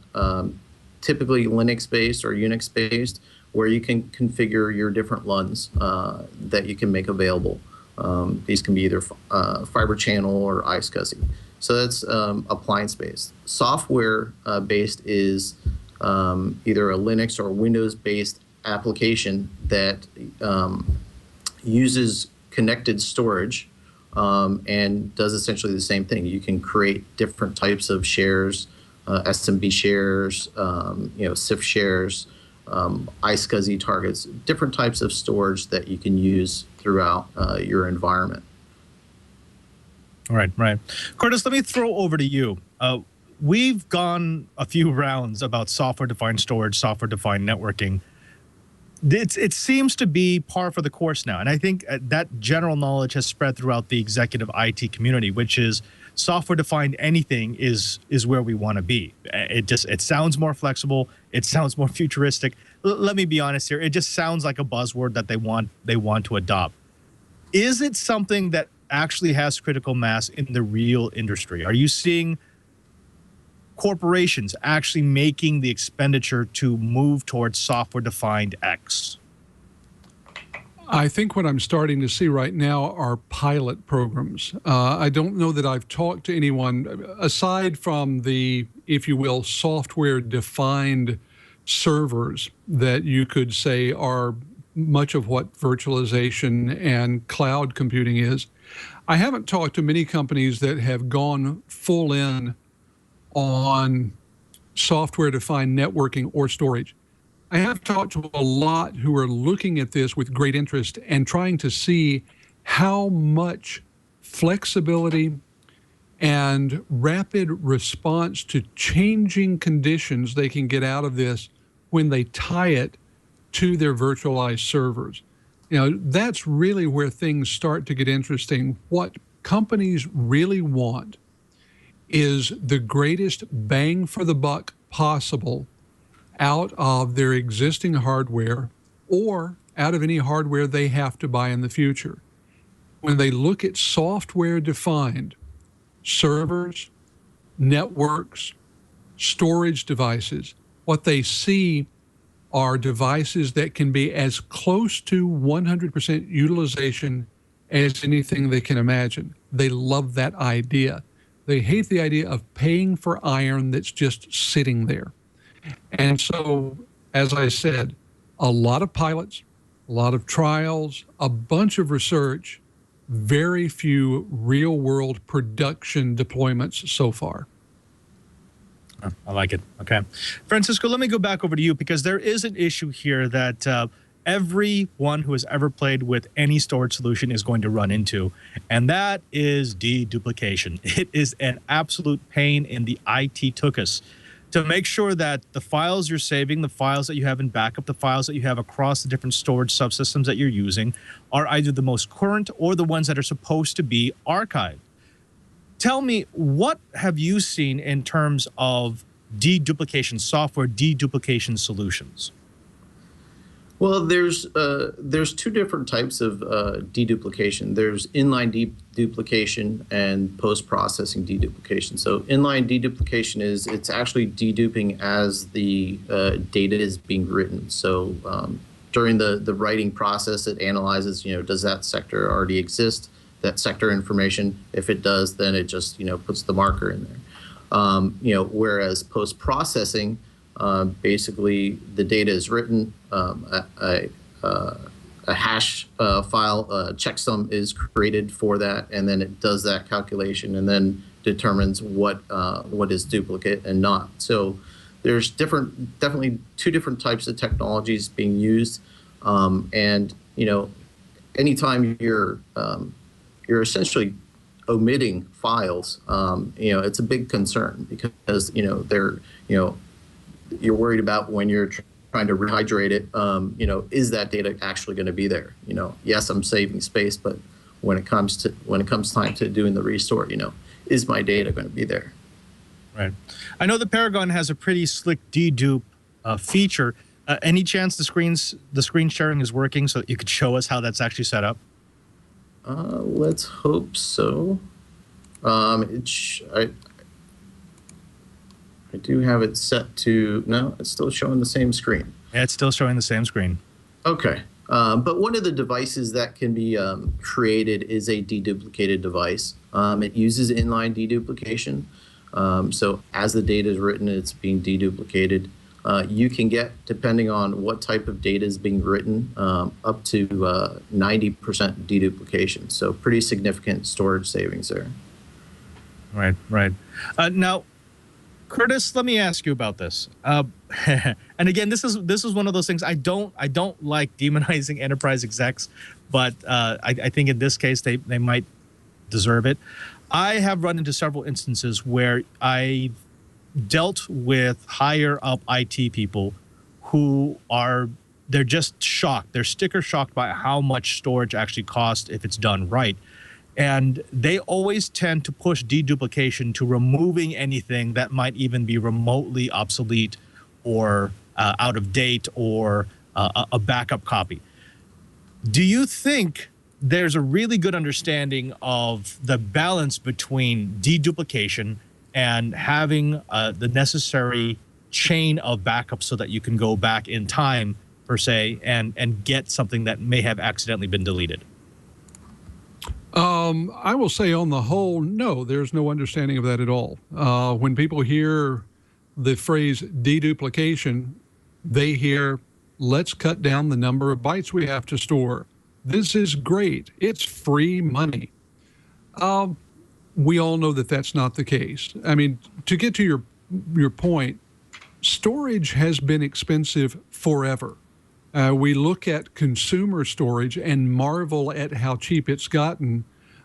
typically Linux-based or Unix-based, where you can configure your different LUNs that you can make available. These can be either fiber channel or iSCSI. So that's appliance-based. Software-based is either a Linux or Windows-based application that uses connected storage and does essentially the same thing. You can create different types of shares, SMB shares, CIF shares, iSCSI targets, different types of storage that you can use throughout your environment. Right. Curtis, let me throw over to you. We've gone a few rounds about software-defined storage, software-defined networking. It seems to be par for the course now, and I think that general knowledge has spread throughout the executive IT community, which is software-defined anything is where we want to be. It sounds more flexible, it sounds more futuristic. Let me be honest here; it just sounds like a buzzword that they want to adopt. Is it something that actually has critical mass in the real industry? Are you seeing corporations actually making the expenditure to move towards software-defined X? I think what I'm starting to see right now are pilot programs. I don't know that I've talked to anyone, aside from the, if you will, software-defined servers that you could say are much of what virtualization and cloud computing is. I haven't talked to many companies that have gone full in on software-defined networking or storage. I have talked to a lot who are looking at this with great interest and trying to see how much flexibility and rapid response to changing conditions they can get out of this when they tie it to their virtualized servers. You know, that's really where things start to get interesting. What companies really want is the greatest bang for the buck possible out of their existing hardware or out of any hardware they have to buy in the future. When they look at software-defined servers, networks, storage devices, what they see are devices that can be as close to 100% utilization as anything they can imagine. They love that idea. They hate the idea of paying for iron that's just sitting there. And so, as I said, a lot of pilots, a lot of trials, a bunch of research, very few real-world production deployments so far. I like it. Okay. Francisco, let me go back over to you, because there is an issue here that everyone who has ever played with any storage solution is going to run into, and that is deduplication. It is an absolute pain in the IT tuchus to make sure that the files you're saving, the files that you have in backup, the files that you have across the different storage subsystems that you're using are either the most current or the ones that are supposed to be archived. Tell me, what have you seen in terms of deduplication software, deduplication solutions? Well, there's two different types of deduplication. There's inline deduplication and post-processing deduplication. So inline deduplication is it's actually deduping as the data is being written. So during the writing process, it analyzes, does that sector already exist? That sector information. If it does, then it just puts the marker in there. Whereas post-processing, basically the data is written, a hash file checksum is created for that, and then it does that calculation and then determines what is duplicate and not. So there's definitely two different types of technologies being used, and anytime you're essentially omitting files, it's a big concern, because you're worried about when you're trying to rehydrate it, is that data actually going to be there? Yes, I'm saving space, but when it comes time to doing the restore, is my data going to be there? Right. I know the Paragon has a pretty slick dedupe feature. Any chance the screen sharing is working so that you could show us how that's actually set up? Let's hope so. I do have it set to, no, it's still showing the same screen. Yeah, it's still showing the same screen. Okay. But one of the devices that can be created is a deduplicated device. It uses inline deduplication. So as the data is written, it's being deduplicated. You can get, depending on what type of data is being written, up to 90% deduplication. So pretty significant storage savings there. Right. Now, Curtis, let me ask you about this. And again, this is one of those things I don't like demonizing enterprise execs, but I think in this case they might deserve it. I have run into several instances where I dealt with higher up IT people who they're just shocked. They're sticker shocked by how much storage actually costs if it's done right. And they always tend to push deduplication to removing anything that might even be remotely obsolete or out of date or a backup copy. Do you think there's a really good understanding of the balance between deduplication and having the necessary chain of backups so that you can go back in time, per se, and get something that may have accidentally been deleted? I will say on the whole, no, there's no understanding of that at all. When people hear the phrase deduplication, they hear, let's cut down the number of bytes we have to store. This is great. It's free money. We all know that that's not the case. I mean, to get to your point, storage has been expensive forever. We look at consumer storage and marvel at how cheap it's gotten.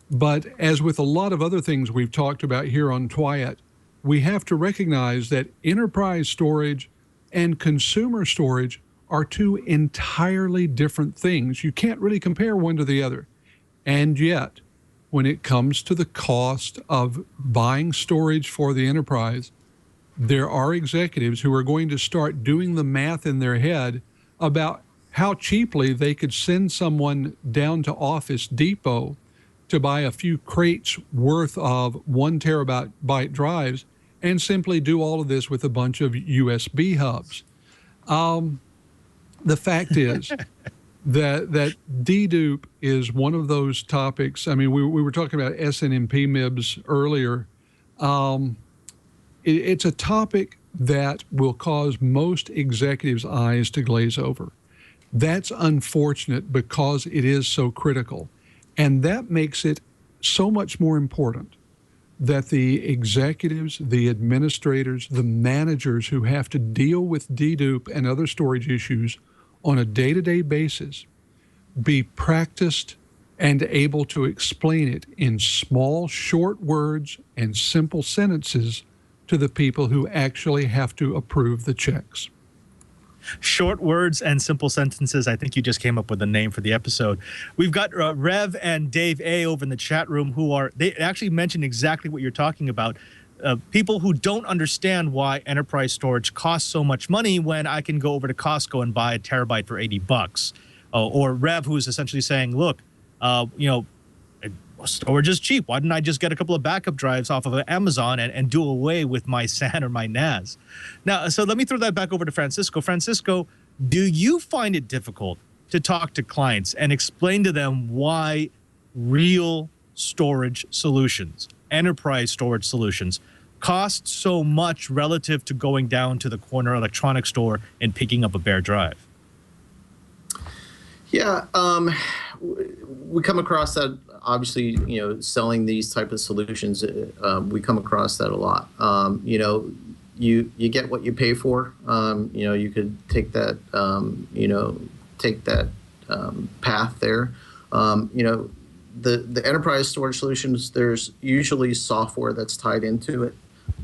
But as with a lot of other things we've talked about here on Twyat, we have to recognize that enterprise storage and consumer storage are two entirely different things. You can't really compare one to the other. And yet, when it comes to the cost of buying storage for the enterprise, there are executives who are going to start doing the math in their head about how cheaply they could send someone down to Office Depot to buy a few crates worth of 1 terabyte drives and simply do all of this with a bunch of USB hubs. The fact is that dedupe is one of those topics. I mean, we were talking about SNMP MIBs earlier. It's a topic that will cause most executives' eyes to glaze over. That's unfortunate because it is so critical. And that makes it so much more important that the executives, the administrators, the managers who have to deal with dedupe and other storage issues on a day-to-day basis be practiced and able to explain it in small, short words and simple sentences to the people who actually have to approve the checks. Short words and simple sentences. I think you just came up with a name for the episode. We've got Rev and Dave A over in the chat room they actually mentioned exactly what you're talking about. People who don't understand why enterprise storage costs so much money when I can go over to Costco and buy a terabyte for $80. Or Rev, who's essentially saying, look, storage is cheap. Why didn't I just get a couple of backup drives off of Amazon and do away with my SAN or my NAS? Now, so let me throw that back over to Francisco. Francisco, do you find it difficult to talk to clients and explain to them why real storage solutions, enterprise storage solutions, cost so much relative to going down to the corner electronics store and picking up a bare drive? Yeah, we come across that. Obviously, selling these type of solutions, we come across that a lot. You get what you pay for. You could take that, path there. The enterprise storage solutions, there's usually software that's tied into it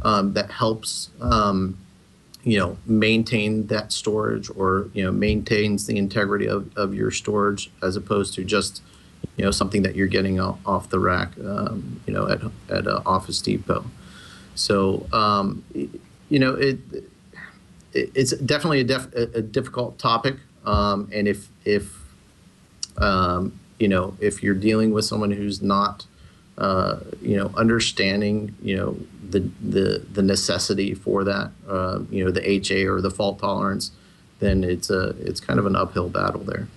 that helps, maintain that storage or, maintains the integrity of your storage as opposed to just, something that you're getting off the rack, at Office Depot. So, it's definitely a difficult topic. And if you're dealing with someone who's not, understanding, the necessity for that, the HA or the fault tolerance, then it's kind of an uphill battle there.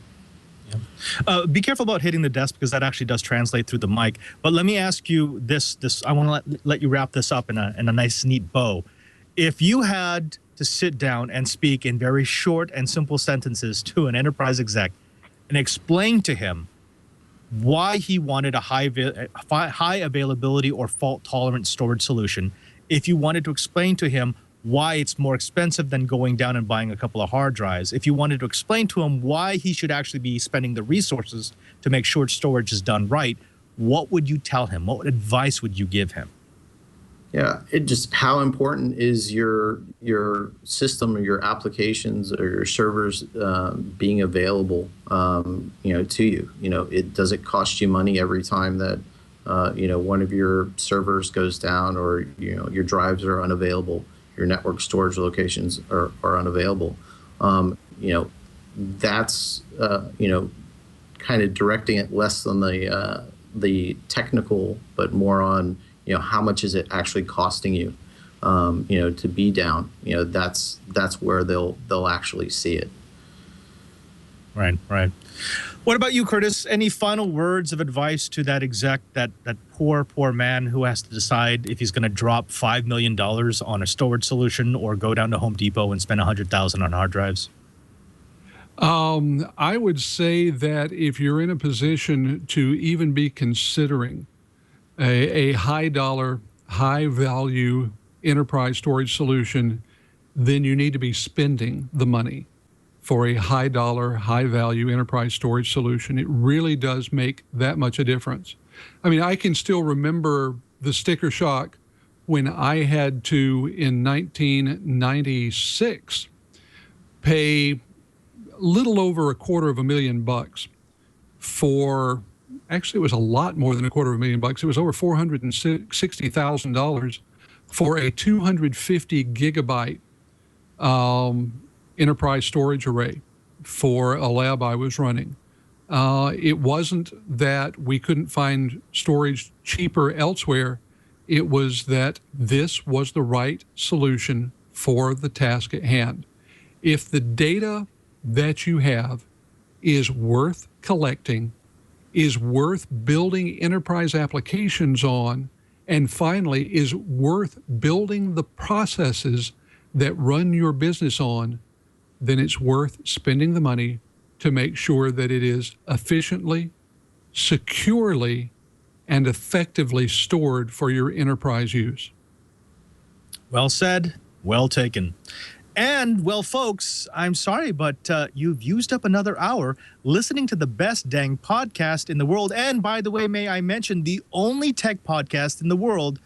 Yeah. Be careful about hitting the desk because that actually does translate through the mic. But let me ask you this. I want to let you wrap this up in a nice, neat bow. If you had to sit down and speak in very short and simple sentences to an enterprise exec and explain to him why he wanted a high availability or fault tolerant storage solution, if you wanted to explain to him why it's more expensive than going down and buying a couple of hard drives, if you wanted to explain to him why he should actually be spending the resources to make sure storage is done right, what would you tell him? What advice would you give him? Yeah, it just how important is your system or your applications or your servers being available, to you. Does it cost you money every time that one of your servers goes down, or your drives are unavailable, your network storage locations are unavailable. That's kind of directing it less on the technical, but more on how much is it actually costing you, to be down. That's where they'll actually see it. Right. What about you, Curtis? Any final words of advice to that exec, that poor man who has to decide if he's going to drop $5 million on a storage solution or go down to Home Depot and spend $100,000 on hard drives? I would say that if you're in a position to even be considering a high dollar, high value enterprise storage solution, then you need to be spending the money for a high dollar, high value enterprise storage solution. It really does make that much a difference. I mean, I can still remember the sticker shock when I had to, in 1996, pay a little over $250,000 for, actually it was a lot more than $250,000. It was over $460,000 for a 250 gigabyte enterprise storage array for a lab I was running. It wasn't that we couldn't find storage cheaper elsewhere. It was that this was the right solution for the task at hand. If the data that you have is worth collecting, is worth building enterprise applications on, and finally is worth building the processes that run your business on, then it's worth spending the money to make sure that it is efficiently, securely, and effectively stored for your enterprise use. Well said, well taken. And, well, folks, I'm sorry, but you've used up another hour listening to the best dang podcast in the world. And, by the way, may I mention, the only tech podcast in the world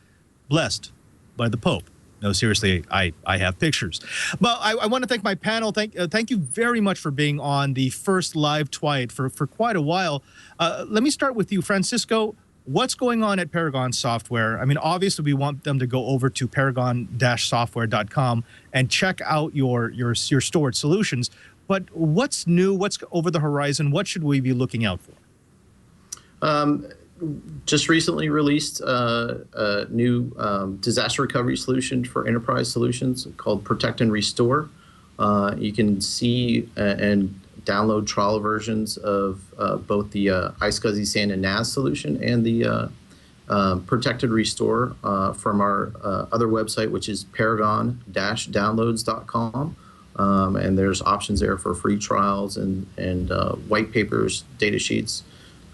blessed by the Pope. No, seriously, I have pictures. But I want to thank my panel. Thank you very much for being on the first live Twiat for quite a while. Let me start with you, Francisco. What's going on at Paragon Software? I mean, obviously, we want them to go over to paragon-software.com and check out your storage solutions. But what's new? What's over the horizon? What should we be looking out for? Just recently released a new disaster recovery solution for enterprise solutions called Protect and Restore. You can see and download trial versions of both the iSCSI SAN and NAS solution and the Protect and Restore from our other website, which is paragon-downloads.com. And there's options there for free trials and white papers, data sheets.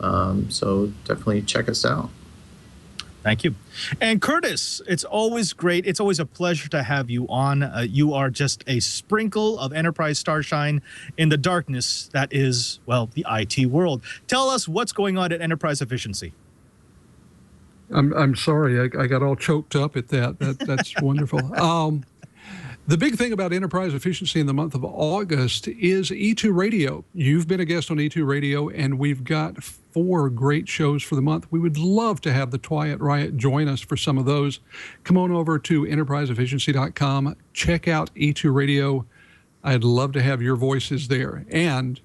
So definitely check us out. Thank you. And Curtis, it's always great. It's always a pleasure to have you on. You are just a sprinkle of enterprise starshine in the darkness that is, well, the IT world. Tell us what's going on at Enterprise Efficiency. I'm sorry, I got all choked up at that. That's wonderful. The big thing about enterprise efficiency in the month of August is E2 Radio. You've been a guest on E2 Radio, and we've got 4 great shows for the month. We would love to have the Twiat Riot join us for some of those. Come on over to enterpriseefficiency.com. Check out E2 Radio. I'd love to have your voices there. And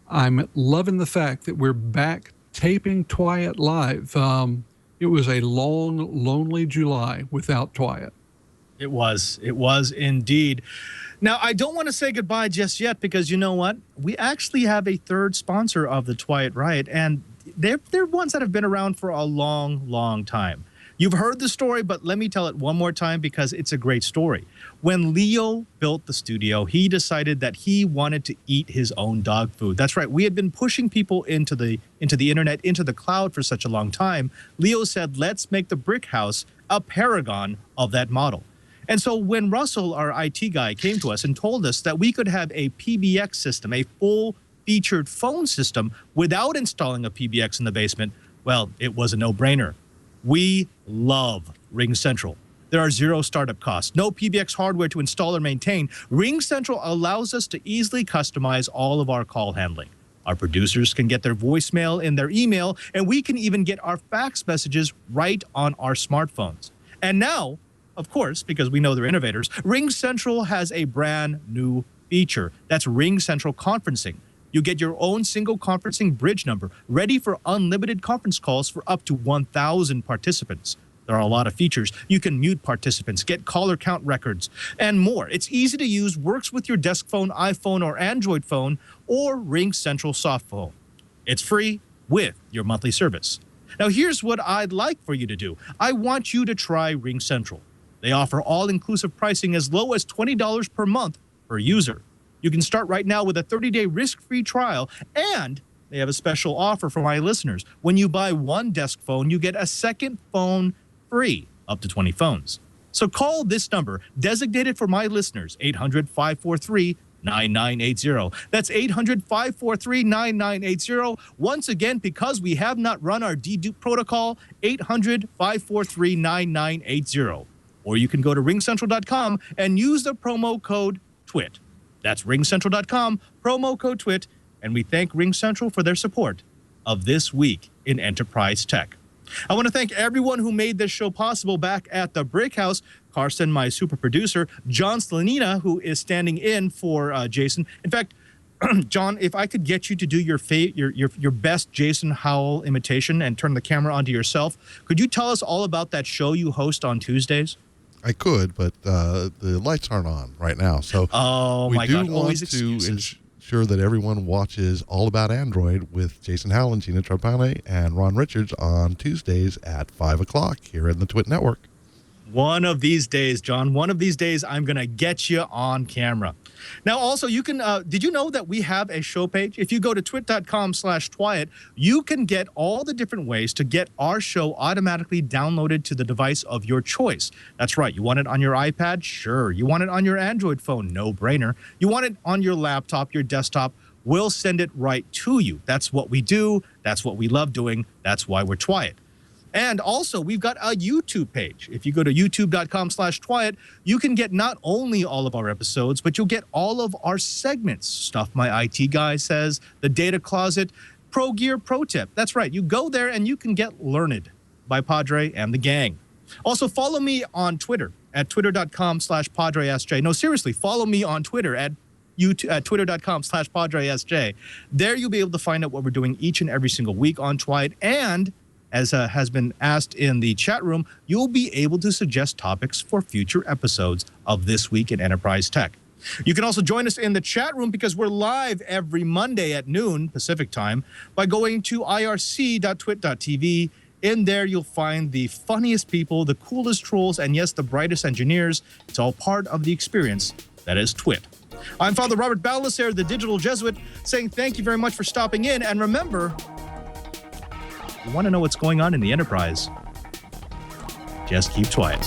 I'm loving the fact that we're back taping Twiat live. It was a long, lonely July without Twiat. It was indeed. Now, I don't want to say goodbye just yet because you know what? We actually have a third sponsor of the Twiat Riot, and they're ones that have been around for a long, long time. You've heard the story, but let me tell it one more time because it's a great story. When Leo built the studio, he decided that he wanted to eat his own dog food. That's right. We had been pushing people into the internet, into the cloud for such a long time. Leo said, let's make the brick house a paragon of that model. And so when Russell, our IT guy, came to us and told us that we could have a PBX system, a full-featured phone system, without installing a PBX in the basement, Well, it was a no-brainer. We love RingCentral. There are zero startup costs, no PBX hardware to install or maintain. RingCentral allows us to easily customize all of our call handling. Our producers can get their voicemail in their email, and we can even get our fax messages right on our smartphones. And now, of course, because we know they're innovators, RingCentral has a brand new feature. That's RingCentral Conferencing. You get your own single conferencing bridge number ready for unlimited conference calls for up to 1,000 participants. There are a lot of features. You can mute participants, get caller count records, and more. It's easy to use, works with your desk phone, iPhone, or Android phone, or RingCentral soft phone. It's free with your monthly service. Now, here's what I'd like for you to do. I want you to try RingCentral. They offer all-inclusive pricing as low as $20 per month per user. You can start right now with a 30-day risk-free trial, and they have a special offer for my listeners. When you buy one desk phone, you get a second phone free, up to 20 phones. So call this number, designated for my listeners, 800-543-9980. That's 800-543-9980. Once again, because we have not run our dedupe protocol, 800-543-9980. Or you can go to ringcentral.com and use the promo code TWIT. That's ringcentral.com, promo code TWIT, and we thank RingCentral for their support of This Week in Enterprise Tech. I want to thank everyone who made this show possible back at the Brick House. Carson, my super producer, John Slanina, who is standing in for Jason. In fact, John, if I could get you to do your best Jason Howell imitation and turn the camera onto yourself, could you tell us all about that show you host on Tuesdays? I could, but the lights aren't on right now. So my God, we always do want to excuses. ensure that everyone watches All About Android with Jason Howell and Gina Trapane and Ron Richards on Tuesdays at 5 o'clock here in the Twit Network. One of these days, John, one of these days, I'm going to get you on camera. Now, also, you can, did you know that we have a show page? If you go to twit.com/Twyet, you can get all the different ways to get our show automatically downloaded to the device of your choice. That's right. You want it on your iPad? Sure. You want it on your Android phone? No brainer. You want it on your laptop, your desktop? We'll send it right to you. That's what we do. That's what we love doing. That's why we're Twyet. And also, we've got a YouTube page. If you go to youtube.com/Twyet, you can get not only all of our episodes, but you'll get all of our segments. Stuff My IT Guy Says, The Data Closet, Pro Gear Pro Tip. That's right. You go there and you can get learned by Padre and the gang. Also, follow me on Twitter at twitter.com/PadreSJ. No, seriously, follow me on Twitter at twitter.com/PadreSJ. There you'll be able to find out what we're doing each and every single week on Twyet. And as has been asked in the chat room, you'll be able to suggest topics for future episodes of This Week in Enterprise Tech. You can also join us in the chat room because we're live every Monday at noon Pacific time by going to irc.twit.tv. In there, you'll find the funniest people, the coolest trolls, and yes, the brightest engineers. It's all part of the experience that is Twit. I'm Father Robert Baldassare, the Digital Jesuit, saying thank you very much for stopping in. And remember, you want to know what's going on in the Enterprise? Just keep quiet.